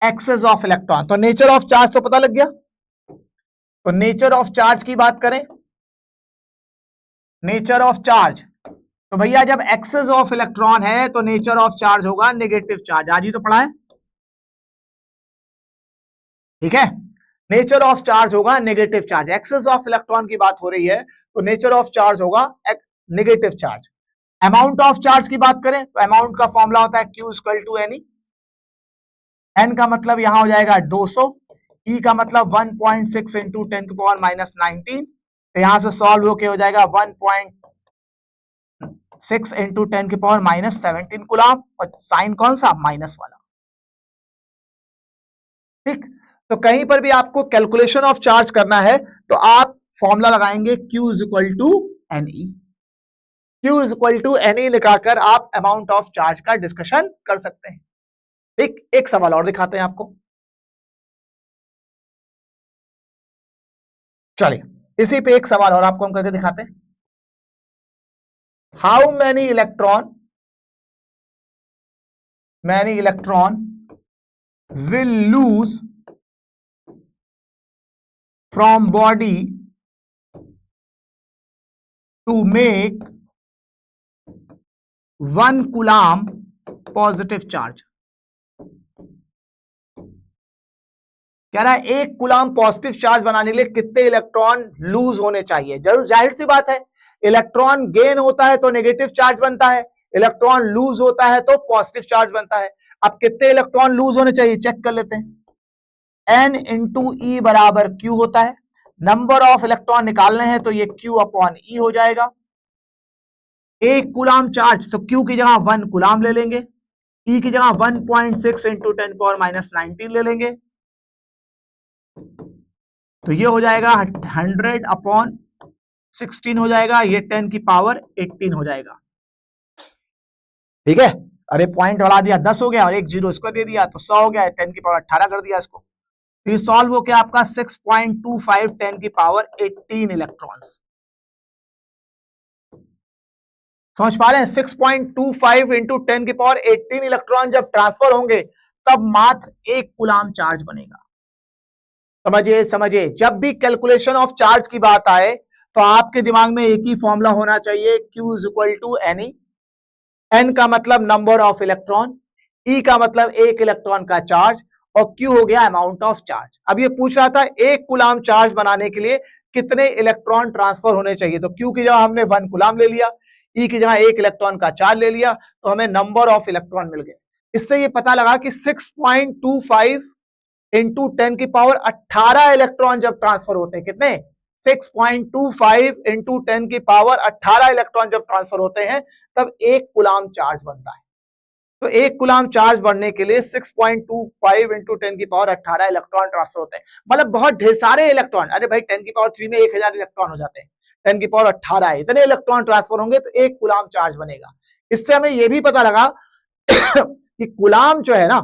एक्सेस ऑफ इलेक्ट्रॉन, तो नेचर ऑफ चार्ज तो पता लग गया। तो नेचर ऑफ चार्ज की बात करें, नेचर ऑफ चार्ज, तो भैया जब एक्सेस ऑफ इलेक्ट्रॉन है तो नेचर ऑफ चार्ज होगा नेगेटिव चार्ज, आज ही तो पढ़ा है। ठीक है, नेचर ऑफ चार्ज होगा negative charge, excess of electron की बात हो रही है तो नेचर ऑफ चार्ज होगा negative charge. Amount of charge की बात करें तो अमाउंट का फॉर्मूला होता है Q equal to N E. N का मतलब यहां हो जाएगा 200, ई का मतलब 1.6 इंटू 10 की पावर माइनस 19, तो यहां से सॉल्व होके हो जाएगा 1.6 इंटू 10 की पावर माइनस 17 कूलम, और साइन कौन सा, माइनस वाला। ठीक, तो कहीं पर भी आपको कैलकुलेशन ऑफ चार्ज करना है तो आप फॉर्मूला लगाएंगे Q is equal to N E. Q is equal to N E लिखाकर आप अमाउंट ऑफ चार्ज का डिस्कशन कर सकते हैं। ठीक, एक सवाल और दिखाते हैं आपको, चलिए इसी पे एक सवाल और आपको हम करके दिखाते हैं। How many electron will lose from body to make 1 coulomb positive charge। कह रहा है 1 कूलम पॉजिटिव चार्ज बनाने के लिए कितने इलेक्ट्रॉन लूज होने चाहिए। जरूर, जाहिर सी बात है, इलेक्ट्रॉन गेन होता है तो नेगेटिव चार्ज बनता है, इलेक्ट्रॉन लूज होता है तो पॉजिटिव चार्ज बनता है। अब कितने इलेक्ट्रॉन लूज होने चाहिए चेक कर लेते हैं। N इंटू ई बराबर Q होता है, नंबर ऑफ इलेक्ट्रॉन निकालने हैं तो ये Q अपॉन ई हो जाएगा। 1 कूलम चार्ज तो Q की जगह 1 कूलम ले लेंगे, ई की जगह 1.6 इंटू 10 पावर माइनस 19 ले लेंगे, तो ये हो जाएगा 100 अपॉन 16 हो जाएगा, ये 10 की पावर 18 हो जाएगा। ठीक है, अरे पॉइंट बढ़ा दिया 10 हो गया और एक जीरो इसको दे दिया तो 100 हो गया, 10 की पावर 18 कर दिया इसको, तो ये सॉल्व हो गया आपका 6.25 10 की पावर 18 इलेक्ट्रॉन्स। समझ पा रहे हैं, 6.25 इंटू 10 की पावर 18 इलेक्ट्रॉन जब ट्रांसफर होंगे तब मात्र 1 कूलम चार्ज बनेगा। समझिए समझिए, जब भी कैलकुलेशन ऑफ चार्ज की बात आए तो आपके दिमाग में एक ही फॉर्मूला होना चाहिए, Q is equal to N E. N का मतलब नंबर ऑफ इलेक्ट्रॉन, ई का मतलब एक इलेक्ट्रॉन का चार्ज, और Q हो गया अमाउंट ऑफ चार्ज। अब ये पूछ रहा था 1 कूलम चार्ज बनाने के लिए कितने इलेक्ट्रॉन ट्रांसफर होने चाहिए, तो Q की जगह हमने 1 कूलम ले लिया, ई की जगह एक इलेक्ट्रॉन का चार्ज ले लिया, तो हमें नंबर ऑफ इलेक्ट्रॉन मिल गए। इससे ये पता लगा कि 6.25 इंटू 10 की पावर 18 इलेक्ट्रॉन जब ट्रांसफर होते हैं, कितने, 6.25 इंटू 10 की पावर 18 इलेक्ट्रॉन जब ट्रांसफर होते हैं तब 1 कूलम चार्ज बनता है। तो 1 कूलम चार्ज बनने के लिए 6.25 इंटू 10 की पावर 18 इलेक्ट्रॉन ट्रांसफर होते हैं, मतलब बहुत ढेर सारे इलेक्ट्रॉन। अरे भाई 10 की पावर 3 में 1000 इलेक्ट्रॉन हो जाते हैं, 10 की पावर 18 है, इतने इलेक्ट्रॉन ट्रांसफर होंगे तो 1 कूलम चार्ज बनेगा। इससे हमें यह भी पता लगा कि कूलम जो है ना,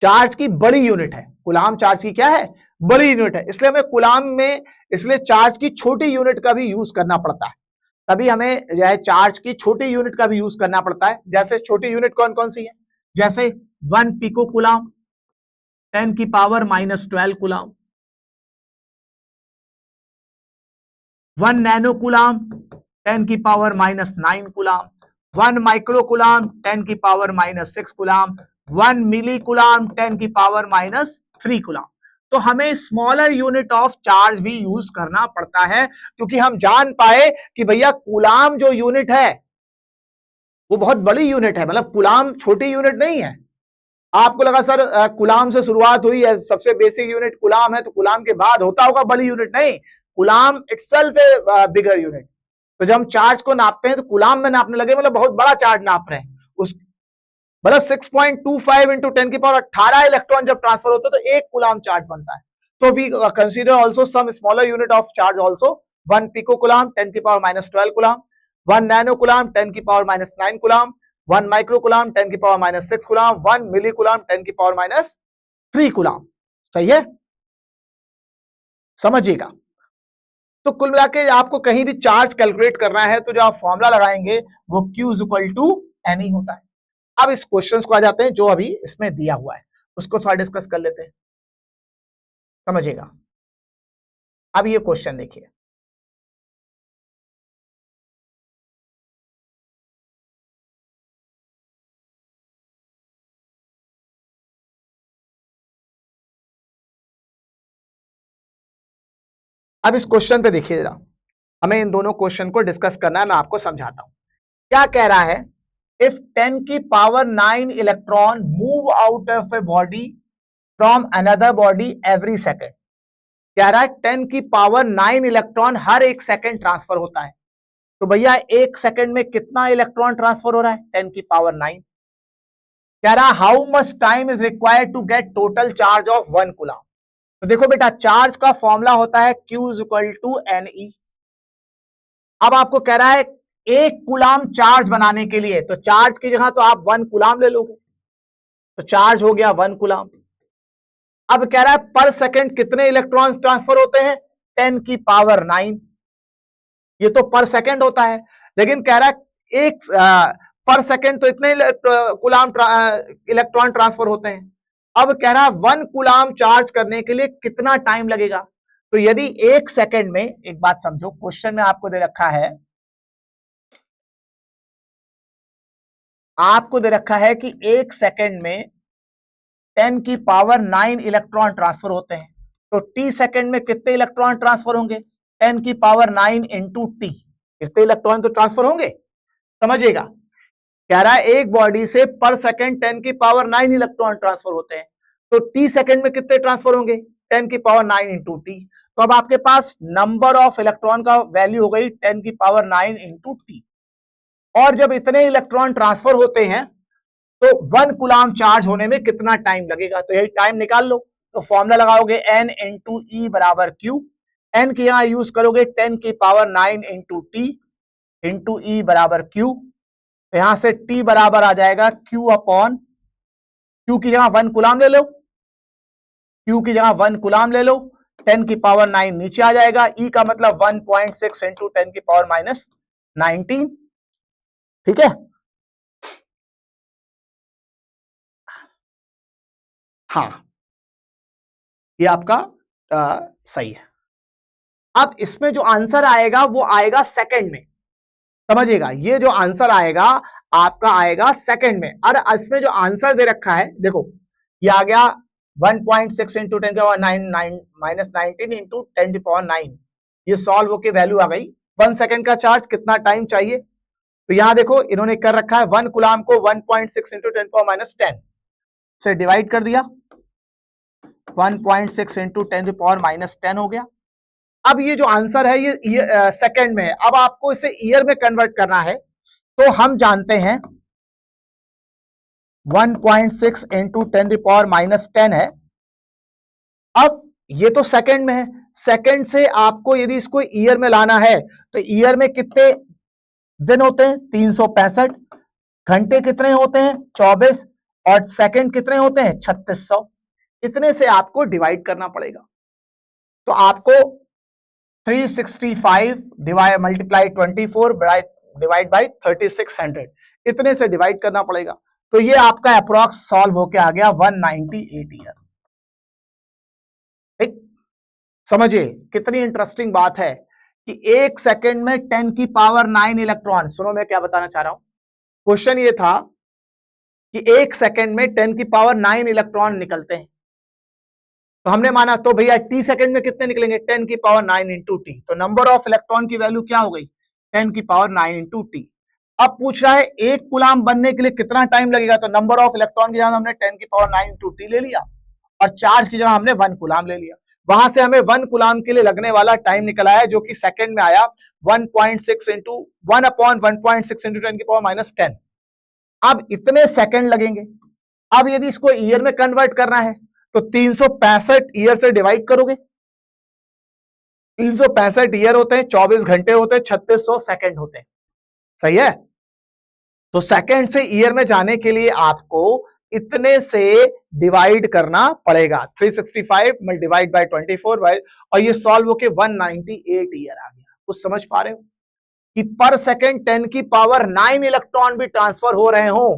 चार्ज की बड़ी यूनिट है। कूलम चार्ज की क्या है, बड़ी यूनिट है, इसलिए हमें कूलम में, इसलिए चार्ज की छोटी यूनिट का भी यूज करना पड़ता है। तभी हमें जो है चार्ज की छोटी यूनिट का भी यूज करना पड़ता है। जैसे छोटी यूनिट कौन कौन सी है, जैसे 1 पिको कूलम 10 की power minus 12 coulomb, 1 nano coulomb 10 की power minus 9 coulomb, 1 micro coulomb 10 की power minus 6 coulomb, 1 milli coulomb 10 की पावर माइनस 3 कूलम। तो हमें स्मॉलर यूनिट ऑफ चार्ज भी यूज करना पड़ता है, क्योंकि हम जान पाए कि भैया कूलम जो यूनिट है वो बहुत बड़ी यूनिट है, मतलब कूलम छोटी यूनिट नहीं है। आपको लगा सर कूलम से शुरुआत हुई है, सबसे बेसिक यूनिट कूलम है, तो कूलम के बाद होता होगा बड़ी यूनिट, नहीं, कूलम इटसेल्फ ए बिगर यूनिट। तो जब हम चार्ज को नापते हैं तो कूलम में नापने लगे, मतलब बहुत बड़ा चार्ज नाप रहे हैं उस, मतलब 6.25 इंटू 10 की पावर 18 इलेक्ट्रॉन जब ट्रांसफर होता है तो 1 कूलम चार्ज बनता है। तो we consider also some smaller unit of charge also, 1 pico coulomb 10 की power minus 12 coulomb, 1 nano coulomb 10 की power minus 9 coulomb, 1 micro coulomb 10 की power minus 6 coulomb, 1 milli coulomb 10 की पावर माइनस 3 कूलम। सही है, समझिएगा। तो कुल मिला के आपको कहीं भी चार्ज कैलकुलेट करना है तो जो आप फॉर्मूला लगाएंगे वो Q इक्वल टू एन ही होता है। अब इस क्वेश्चन को आ जाते हैं जो अभी इसमें दिया हुआ है, उसको थोड़ा डिस्कस कर लेते हैं, समझिएगा। अब ये क्वेश्चन देखिए, अब इस क्वेश्चन पे देखिए जरा, हमें इन दोनों क्वेश्चन को डिस्कस करना है, मैं आपको समझाता हूं। क्या कह रहा है, इफ 10 की power 9 electron move out of a body from another body every second. कह रहा है 10 की पावर 9 इलेक्ट्रॉन हर एक सेकेंड ट्रांसफर होता है। तो भैया एक सेकेंड में कितना इलेक्ट्रॉन ट्रांसफर हो रहा है, 10 की पावर 9। कह रहा how much time is required to get total charge of 1 coulomb. तो देखो बेटा, चार्ज का फॉर्मूला होता है Q is equal to NE। अब आपको कह रहा है एक कूलम चार्ज बनाने के लिए, तो चार्ज की जगह तो आप 1 कूलम ले लोगे, तो चार्ज हो गया 1 कूलम। अब कह रहा है पर सेकंड कितने इलेक्ट्रॉन्स ट्रांसफर होते हैं, 10 की पावर 9। ये तो पर सेकंड होता है, लेकिन कह रहा है एक पर सेकंड तो इतने कूलम इलेक्ट्रॉन ट्रांसफर होते हैं। अब कह रहा है 1 कूलम चार्ज करने के लिए कितना टाइम लगेगा। तो यदि एक सेकंड में, एक बात समझो, क्वेश्चन में आपको दे रखा है, आपको दे रखा है कि एक सेकंड में 10 की पावर 9 इलेक्ट्रॉन ट्रांसफर होते हैं। तो टी सेकंड में कितने इलेक्ट्रॉन ट्रांसफर होंगे, 10 की पावर 9 इंटू टी, कितने इलेक्ट्रॉन तो ट्रांसफर होंगे, समझिएगा। कह रहा है एक बॉडी से पर सेकंड 10 की पावर 9 इलेक्ट्रॉन ट्रांसफर होते हैं, तो टी सेकंड में कितने ट्रांसफर होंगे, 10 की पावर 9 इंटू टी। तो अब आपके पास नंबर ऑफ इलेक्ट्रॉन का वैल्यू हो गई 10 की पावर 9 इंटू टी। और जब इतने इलेक्ट्रॉन ट्रांसफर होते हैं तो 1 कूलम चार्ज होने में कितना टाइम लगेगा, तो यही टाइम निकाल लो। तो फॉर्मूला लगाओगे N इंटू ई बराबर Q। एन की यहां यूज करोगे 10 की पावर 9 इंटू टी इंटू ई बराबर Q। तो यहां से T बराबर आ जाएगा Q अपॉन, Q की जगह 1 कूलम ले लो, Q की जगह 1 कूलम ले लो, 10 की पावर 9 नीचे आ जाएगा, E का मतलब 1.6 इंटू 10 की पावर माइनस 19। ठीक है, हाँ ये आपका सही है। अब इसमें जो आंसर आएगा वो आएगा सेकंड में, समझिएगा, ये जो आंसर आएगा आपका आएगा सेकंड में। और इसमें जो आंसर दे रखा है देखो, ये आ गया 1.6 इंटू 10 की पावर 9 माइनस 19 इंटू 10 की पावर 9। ये सॉल्व होके वैल्यू आ गई 1 सेकंड का चार्ज कितना टाइम चाहिए। तो यहां देखो इन्होंने कर रखा है 1 कूलम को 1.6 इंटू 10 पावर माइनस 10 से डिवाइड कर दिया, 1.6 इंटू 10 पावर माइनस 10 हो गया। अब ये जो आंसर है ये सेकंड में है। अब आपको इसे ईयर में कन्वर्ट करना है, तो हम जानते हैं 1.6 इंटू 10 पावर माइनस 10 है। अब ये तो सेकंड में है, सेकंड से आपको यदि इसको ईयर में लाना है तो ईयर में कितने दिन होते हैं, 365, घंटे कितने होते हैं, 24, और सेकंड कितने होते हैं, 3600। इतने से आपको डिवाइड करना पड़ेगा। तो आपको 365 डिवाइड मल्टीप्लाई 24 डिवाइड बाई 3600, इतने से डिवाइड करना पड़ेगा। तो ये आपका अप्रोक्स सॉल्व होके आ गया 198 ईयर। ठीक, समझिए कितनी इंटरेस्टिंग बात है कि एक सेकंड में 10 की पावर 9 इलेक्ट्रॉन, सुनो मैं क्या बताना चाह रहा हूं। क्वेश्चन ये था कि एक सेकंड में 10 की पावर 9 इलेक्ट्रॉन निकलते हैं, तो हमने माना तो भैया टी सेकंड में कितने निकलेंगे, 10 की पावर 9 इंटू टी। तो नंबर ऑफ इलेक्ट्रॉन की वैल्यू क्या हो गई, 10 की पावर 9 इंटू टी। अब पूछ रहा है एक कूलम बनने के लिए कितना टाइम लगेगा, तो नंबर ऑफ इलेक्ट्रॉन की जगह हमने 10 की पावर 9 इंटू टी ले लिया, और चार्ज की जगह हमने 1 कूलम ले लिया। वहां से हमें 1 कूलम के लिए लगने वाला टाइम निकला है जो कि सेकंड में आया 1.6 इंटू 1 अपॉन 1.6 इंटू 10 की पावर माइनस 10। अब इतने सेकंड लगेंगे। अब यदि इसको ईयर में कन्वर्ट करना है तो 365 ईयर से डिवाइड करोगे, 365 ईयर होते हैं, 24 घंटे होते हैं, 3600 सेकंड होते हैं, सही है। तो सेकंड से ईयर में जाने के लिए आपको इतने से डिवाइड करना पड़ेगा, 365 डिवाइड बाय 24 बाय, और ये सॉल्व होके 198 ईयर आ गया। कुछ समझ पा रहे हो कि पर सेकंड 10 की पावर 9 इलेक्ट्रॉन भी ट्रांसफर हो रहे हो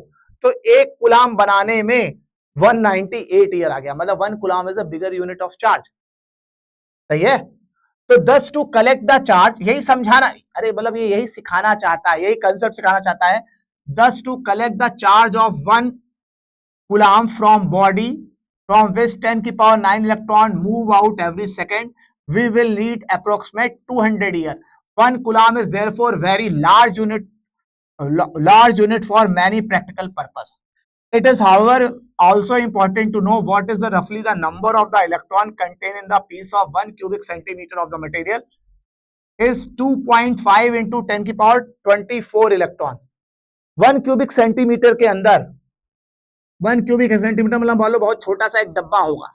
तो एक कूलम बनाने में 198 ईयर आ गया। मतलब 1 coulomb is a bigger unit of charge, सही है। तो 10 टू कलेक्ट द चार्ज, यही समझाना, अरे मतलब ये यही सिखाना चाहता है, यही कंसेप्ट सिखाना चाहता है। 10 to collect the charge of 1 coulomb from body from which 10 की power 9 electron move out every second, we will need approximate 200 year. 1 coulomb is therefore very large unit large unit for many practical purpose. It is, however, also important to know what is roughly the number of the electron contained in the piece of 1 cubic centimeter of the material is 2.5 into 10 की power 24 electron. 1 cubic centimetre के अंदर, 1 cubic centimetre मतलब मान लो बहुत छोटा सा एक डब्बा होगा,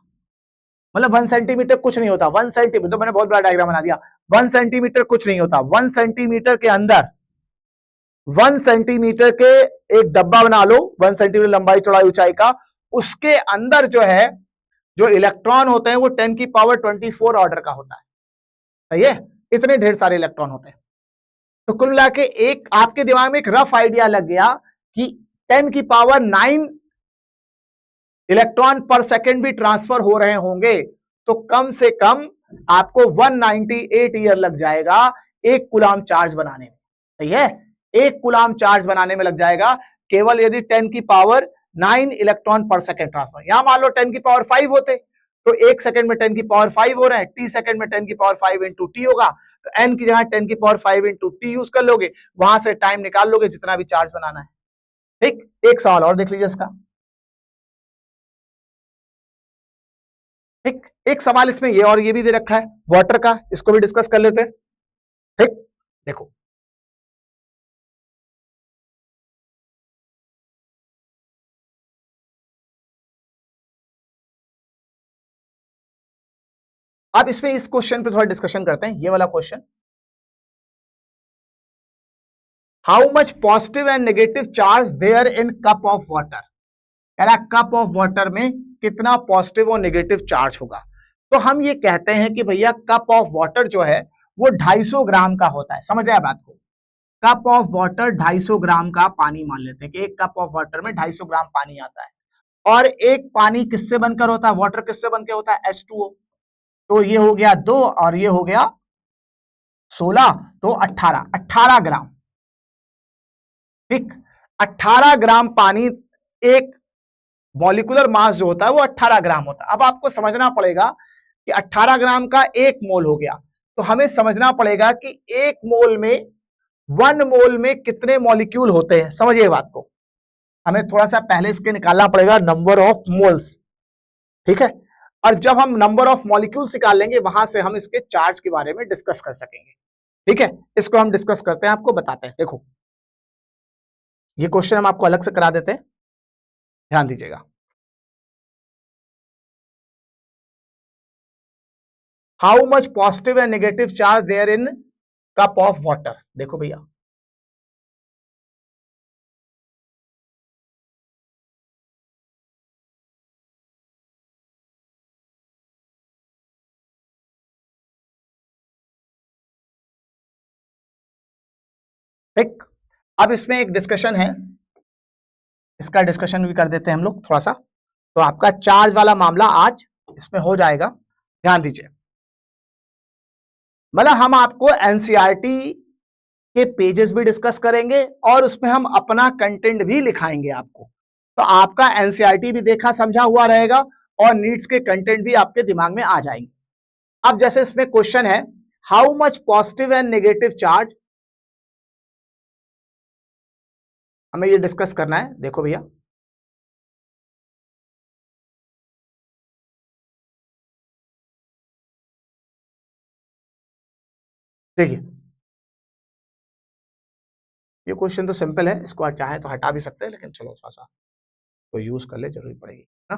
मतलब 1 सेंटीमीटर कुछ नहीं होता. 1 सेंटीमीटर, तो मैंने बहुत बड़ा डायग्राम बना दिया. 1 सेंटीमीटर कुछ नहीं होता. 1 सेंटीमीटर के अंदर 1 सेंटीमीटर के एक डब्बा बना लो, 1 सेंटीमीटर लंबाई चौड़ाई ऊंचाई का. उसके अंदर जो है, जो इलेक्ट्रॉन होते हैं वो 10 की पावर 24 ऑर्डर का होता है. सही है, इतने ढेर सारे इलेक्ट्रॉन होते हैं. तो कुल मिला के एक आपके दिमाग में एक रफ आइडिया लग गया कि 10 की पावर 9 इलेक्ट्रॉन पर सेकेंड भी ट्रांसफर हो रहे होंगे, तो कम से कम आपको 198 ईयर लग जाएगा एक कूलाम चार्ज बनाने में. सही है, एक कूलाम चार्ज बनाने में लग जाएगा, केवल यदि 10 की पावर 9 इलेक्ट्रॉन पर सेकेंड ट्रांसफर. यहां मान लो 10 की पावर 5 होते, तो एक सेकंड में 10 की पावर 5 हो रहे हैं, टी सेकंड में 10 की पावर 5 इंटू टी होगा, तो एन की जगह 10 की पावर 5 इंटू टी यूज कर लोगे, वहां से टाइम निकाल लोगे जितना भी चार्ज बनाना है. ठीक, एक सवाल और देख लीजिए इसका. ठीक, एक सवाल इसमें ये और ये भी दे रखा है वाटर का, इसको भी डिस्कस कर लेते हैं. ठीक, देखो अब इसमें इस क्वेश्चन पे थोड़ा डिस्कशन करते हैं. ये वाला question, how much positive and negative charge there in cup of water. कह रहा कप ऑफ वाटर में कितना पॉजिटिव और नेगेटिव चार्ज होगा. तो हम ये कहते हैं कि भैया कप ऑफ वाटर जो है वो 250 ग्राम का होता है. समझ आया बात को. कप ऑफ वाटर 250 ग्राम का पानी मान लेते हैं कि एक कप ऑफ वाटर में 250 ग्राम पानी आता है. और एक पानी किससे बनकर होता है, वाटर किससे बनकर होता है, H2O. तो ये हो गया 2 और ये हो गया 16, तो 18 ग्राम. ठीक, 18 ग्राम पानी, एक मॉलिक्यूलर मास जो होता है वो 18 ग्राम होता है. अब आपको समझना पड़ेगा कि 18 ग्राम का 1 मोल हो गया, तो हमें समझना पड़ेगा कि 1 मोल में 1 मोल में कितने मॉलिक्यूल होते हैं. समझिए बात को, हमें थोड़ा सा पहले इसके निकालना पड़ेगा नंबर ऑफ मोल्स. ठीक है, और जब हम नंबर ऑफ मॉलिक्यूल्स निकाल लेंगे वहां से हम इसके चार्ज के बारे में डिस्कस कर सकेंगे. ठीक है, इसको हम डिस्कस करते हैं, आपको बताते हैं. देखो ये क्वेश्चन हम आपको अलग से करा देते हैं, ध्यान दीजिएगा. How much positive and negative charge there in cup of water. देखो भैया, ठीक, अब इसमें एक डिस्कशन है, इसका डिस्कशन भी कर देते हैं हम लोग थोड़ा सा, तो आपका चार्ज वाला मामला आज इसमें हो जाएगा. ध्यान दीजिए, मतलब हम आपको एनसीईआरटी के पेजेस भी डिस्कस करेंगे और उसमें हम अपना कंटेंट भी लिखाएंगे आपको. तो आपका एनसीईआरटी भी देखा समझा हुआ रहेगा और नीट्स के कंटेंट भी आपके दिमाग में आ जाएंगे. अब जैसे इसमें क्वेश्चन है, how much positive and negative charge, हमें ये डिस्कस करना है. देखो भैया, देखिए ये क्वेश्चन तो सिंपल है, इसको चाहे तो हटा भी सकते हैं, लेकिन चलो थोड़ा सा तो यूज कर ले, जरूरी पड़ेगी ना.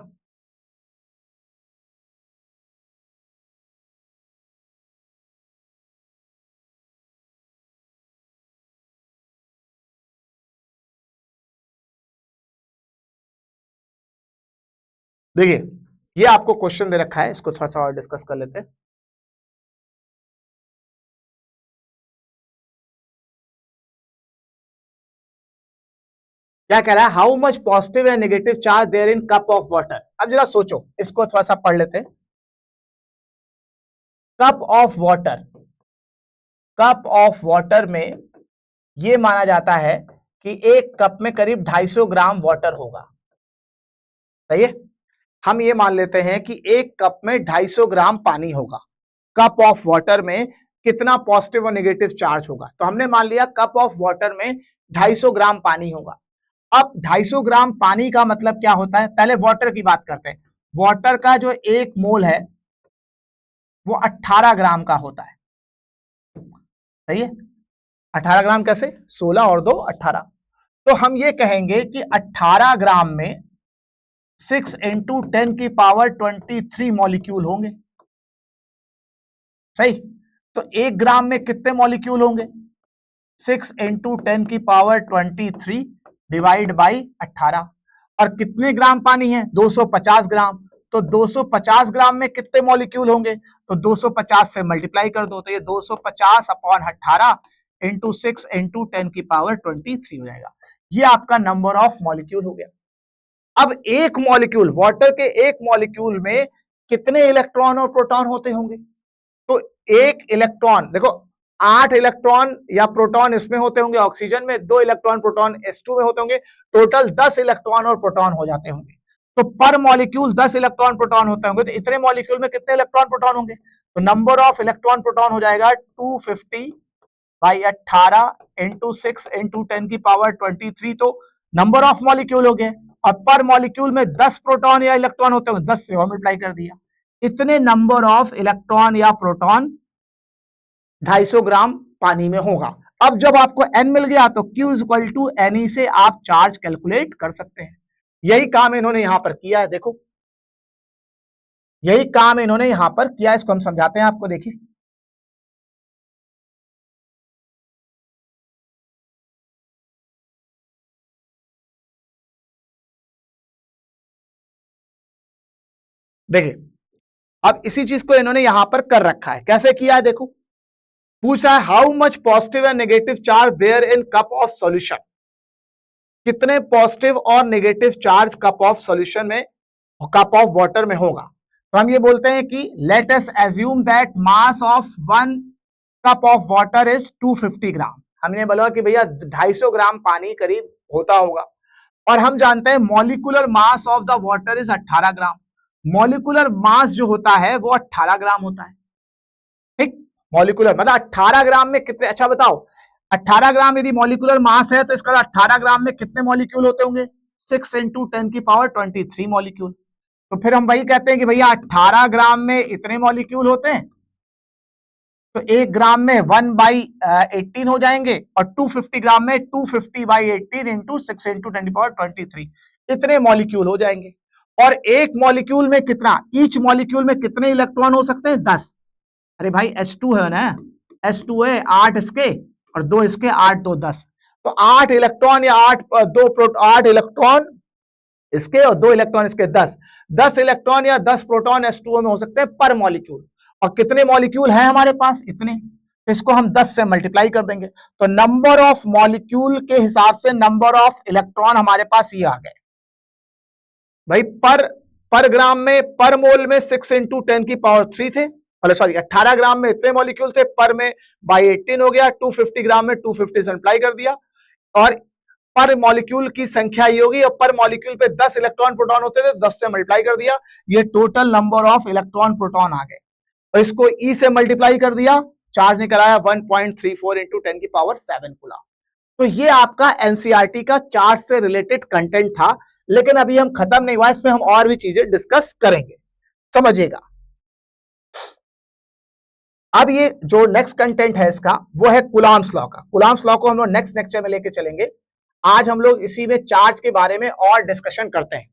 देखिए ये आपको क्वेश्चन दे रखा है, इसको थोड़ा सा और डिस्कस कर लेते हैं. क्या कह रहा है, how much positive and negative charge there in cup of water. अब जरा सोचो, इसको थोड़ा सा पढ़ लेते हैं. Cup of water, cup of water में यह माना जाता है कि एक कप में करीब 250 ग्राम वाटर होगा. सही है, हम ये मान लेते हैं कि एक कप में 250 ग्राम पानी होगा. कप ऑफ वाटर में कितना पॉजिटिव और नेगेटिव चार्ज होगा। तो हमने मान लिया कप ऑफ वाटर में 250 ग्राम पानी होगा। अब 250 ग्राम पानी का मतलब क्या होता है, पहले वाटर की बात करते हैं। वाटर का जो 1 मोल है वो 18 ग्राम का होता है, सही है। 18 ग्राम कैसे, 16 और 2 18। तो हम ये कहेंगे कि 18 ग्राम में 6 इंटू 10 की पावर 23 मॉलिक्यूल होंगे, सही। तो 1 ग्राम में कितने मॉलिक्यूल होंगे, 6 इंटू 10 की पावर 23 डिवाइड बाई 18। और कितने ग्राम पानी है, 250 ग्राम। तो 250 ग्राम में कितने मॉलिक्यूल होंगे, तो 250 से मल्टीप्लाई कर दो, तो ये 250 अपॉन 18 इंटू 6 इंटू 10 की पावर 23 हो जाएगा। ये आपका नंबर ऑफ मॉलिक्यूल हो गया। अब एक मॉलिक्यूल, वाटर के एक मॉलिक्यूल में कितने इलेक्ट्रॉन और प्रोटॉन होते होंगे, तो एक इलेक्ट्रॉन, देखो 8 इलेक्ट्रॉन या प्रोटॉन इसमें होते होंगे ऑक्सीजन में, 2 इलेक्ट्रॉन प्रोटॉन H2 में होते होंगे, टोटल 10 इलेक्ट्रॉन और प्रोटॉन हो जाते होंगे। तो पर मॉलिक्यूल 10 इलेक्ट्रॉन प्रोटॉन होते होंगे, तो इतने मॉलिक्यूल में कितने इलेक्ट्रॉन प्रोटॉन होंगे, तो नंबर ऑफ इलेक्ट्रॉन प्रोटॉन हो जाएगा 250 बाई 18 इंटू 6 इंटू 10 की पावर 23। तो नंबर ऑफ मॉलिक्यूल हो गए, और पर मॉलिक्यूल में 10 प्रोटॉन या इलेक्ट्रॉन होते होंगे, 10 से और मल्टीप्लाई कर दिया। इतने नंबर ऑफ इलेक्ट्रॉन या प्रोटॉन 250 ग्राम पानी में होगा। अब जब आपको n मिल गया तो Q इक्वल टू NE से आप चार्ज कैलकुलेट कर सकते हैं। यही काम इन्होंने यहां पर किया है, देखो यही काम इन्होंने यहां पर किया, इसको हम समझाते हैं आपको, देखिए। देखिए अब इसी चीज को इन्होंने यहां पर कर रखा है, कैसे किया है देखो। पूछ रहा है how much positive and negative charge there in cup of solution, कितने पॉजिटिव और negative charge cup of solution में, कप ऑफ वाटर में होगा। तो हम ये बोलते हैं कि let us assume that mass of 1 cup of water is 250 gram. हमने बोला कि भैया 250 ग्राम पानी करीब होता होगा, और हम जानते हैं molecular mass of the water is 18 gram. Molecular mass जो होता है वो 18 ग्राम होता है, ठीक। मॉलिक्यूलर मतलब 18 ग्राम में कितने, अच्छा बताओ 18 ग्राम यदि मॉलिक्यूलर मास है तो इसका 18 ग्राम में कितने मॉलिक्यूल होते होंगे, 6 इंटू 10 की पावर 23 मॉलिक्यूल। तो फिर हम वही कहते हैं कि भैया 18 ग्राम में इतने मॉलिक्यूल होते हैं, तो 1 ग्राम में 1/18 हो जाएंगे, और 250 ग्राम में 250/18 इंटू 6 इंटू 10 की पावर 23 इतने मॉलिक्यूल हो जाएंगे। और एक मॉलिक्यूल में कितना, ईच मॉलिक्यूल में कितने इलेक्ट्रॉन हो सकते हैं, 10। अरे भाई H2 है ना, H2 है, 8 इसके और 2 इसके, 8 2 10। तो 8 इलेक्ट्रॉन या 8 इलेक्ट्रॉन इसके और 2 इलेक्ट्रॉन इसके, 10 इलेक्ट्रॉन या 10 प्रोटॉन H2O में हो सकते हैं पर मॉलिक्यूल। और कितने मॉलिक्यूल है हमारे पास, इतने, तो इसको हम 10 से मल्टीप्लाई कर देंगे, तो नंबर ऑफ मॉलिक्यूल के हिसाब से नंबर ऑफ इलेक्ट्रॉन हमारे पास ये आ गए भाई। पर ग्राम में, पर मोल में 6 इंटू 10 की पावर 3 थे, मतलब सॉरी 18 ग्राम में इतने मॉलिक्यूल थे, पर में बाई 18 हो गया, 250 ग्राम में 250 से मल्टीप्लाई कर दिया, और पर मॉलिक्यूल की संख्या ये होगी, और पर मॉलिक्यूल पे 10 इलेक्ट्रॉन प्रोटॉन होते थे, 10 से मल्टीप्लाई कर दिया, ये total number of electron proton आ गए। और इसको ई से मल्टीप्लाई कर दिया, चार्ज निकल आया 1.34 इंटू 10 की पावर 7 कूलम। तो ये आपका एनसीईआरटी का चार्ज से रिलेटेड कंटेंट था, लेकिन अभी हम खत्म नहीं हुआ, इसमें हम और भी चीजें डिस्कस करेंगे, समझिएगा। अब ये जो नेक्स्ट कंटेंट है इसका वो है कूलम्ब्स लॉ का। कूलम्ब्स लॉ को हम लोग नेक्स्ट लेक्चर में लेके चलेंगे। आज हम लोग इसी में चार्ज के बारे में और डिस्कशन करते हैं।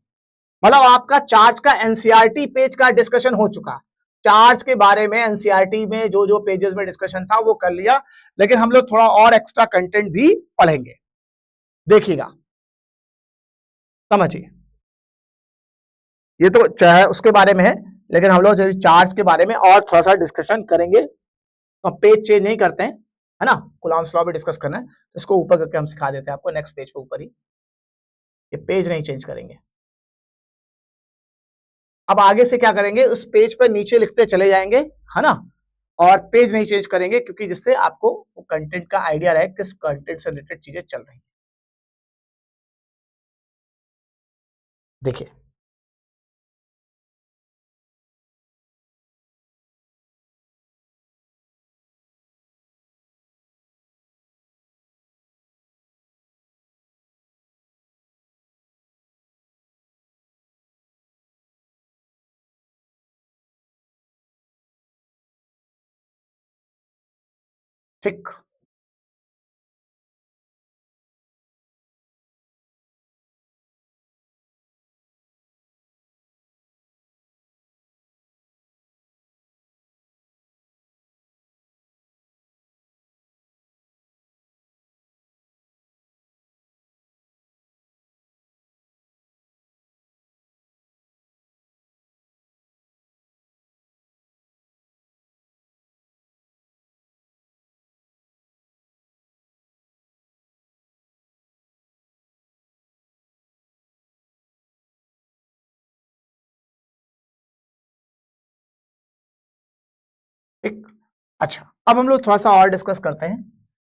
मतलब आपका चार्ज का एनसीईआरटी पेज का डिस्कशन हो चुका, चार्ज के बारे में एनसीईआरटी में जो जो पेजेस में डिस्कशन था वो कर लिया, लेकिन हम लोग थोड़ा और एक्स्ट्रा कंटेंट भी पढ़ेंगे, देखिएगा, समझिए। ये तो चाहे उसके बारे में है, लेकिन हम लोग चार्ज के बारे में और थोड़ा सा डिस्कशन करेंगे। तो पेज चेंज नहीं करते हैं, है ना, कूलम्ब्स लॉ भी डिस्कस करना है, तो इसको ऊपर करके हम सिखा देते हैं आपको, नेक्स्ट पेज पे ऊपर ही, ये पेज नहीं चेंज करेंगे। अब आगे से क्या करेंगे, उस पेज पर नीचे लिखते चले जाएंगे, है ना, और पेज नहीं चेंज करेंगे, क्योंकि जिससे आपको कंटेंट का आइडिया रहे किस कंटेंट से रिलेटेड चीजें चल रही हैं। देखिए ठीक। ठीक। अच्छा, अब हम लोग थोड़ा सा और डिस्कस करते हैं,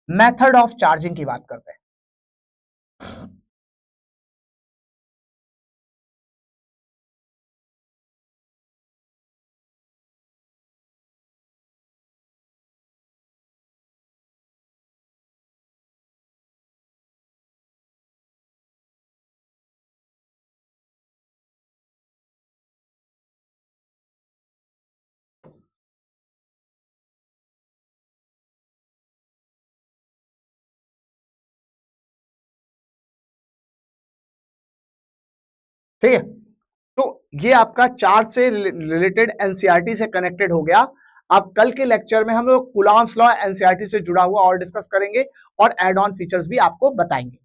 मेथड ऑफ चार्जिंग की बात करते हैं। ठीक है, तो ये आपका चार्ज से रिलेटेड एनसीईआरटी से कनेक्टेड हो गया। अब कल के लेक्चर में हम लोग कूलॉम्स लॉ एनसीईआरटी से जुड़ा हुआ और डिस्कस करेंगे और एड ऑन फीचर्स भी आपको बताएंगे।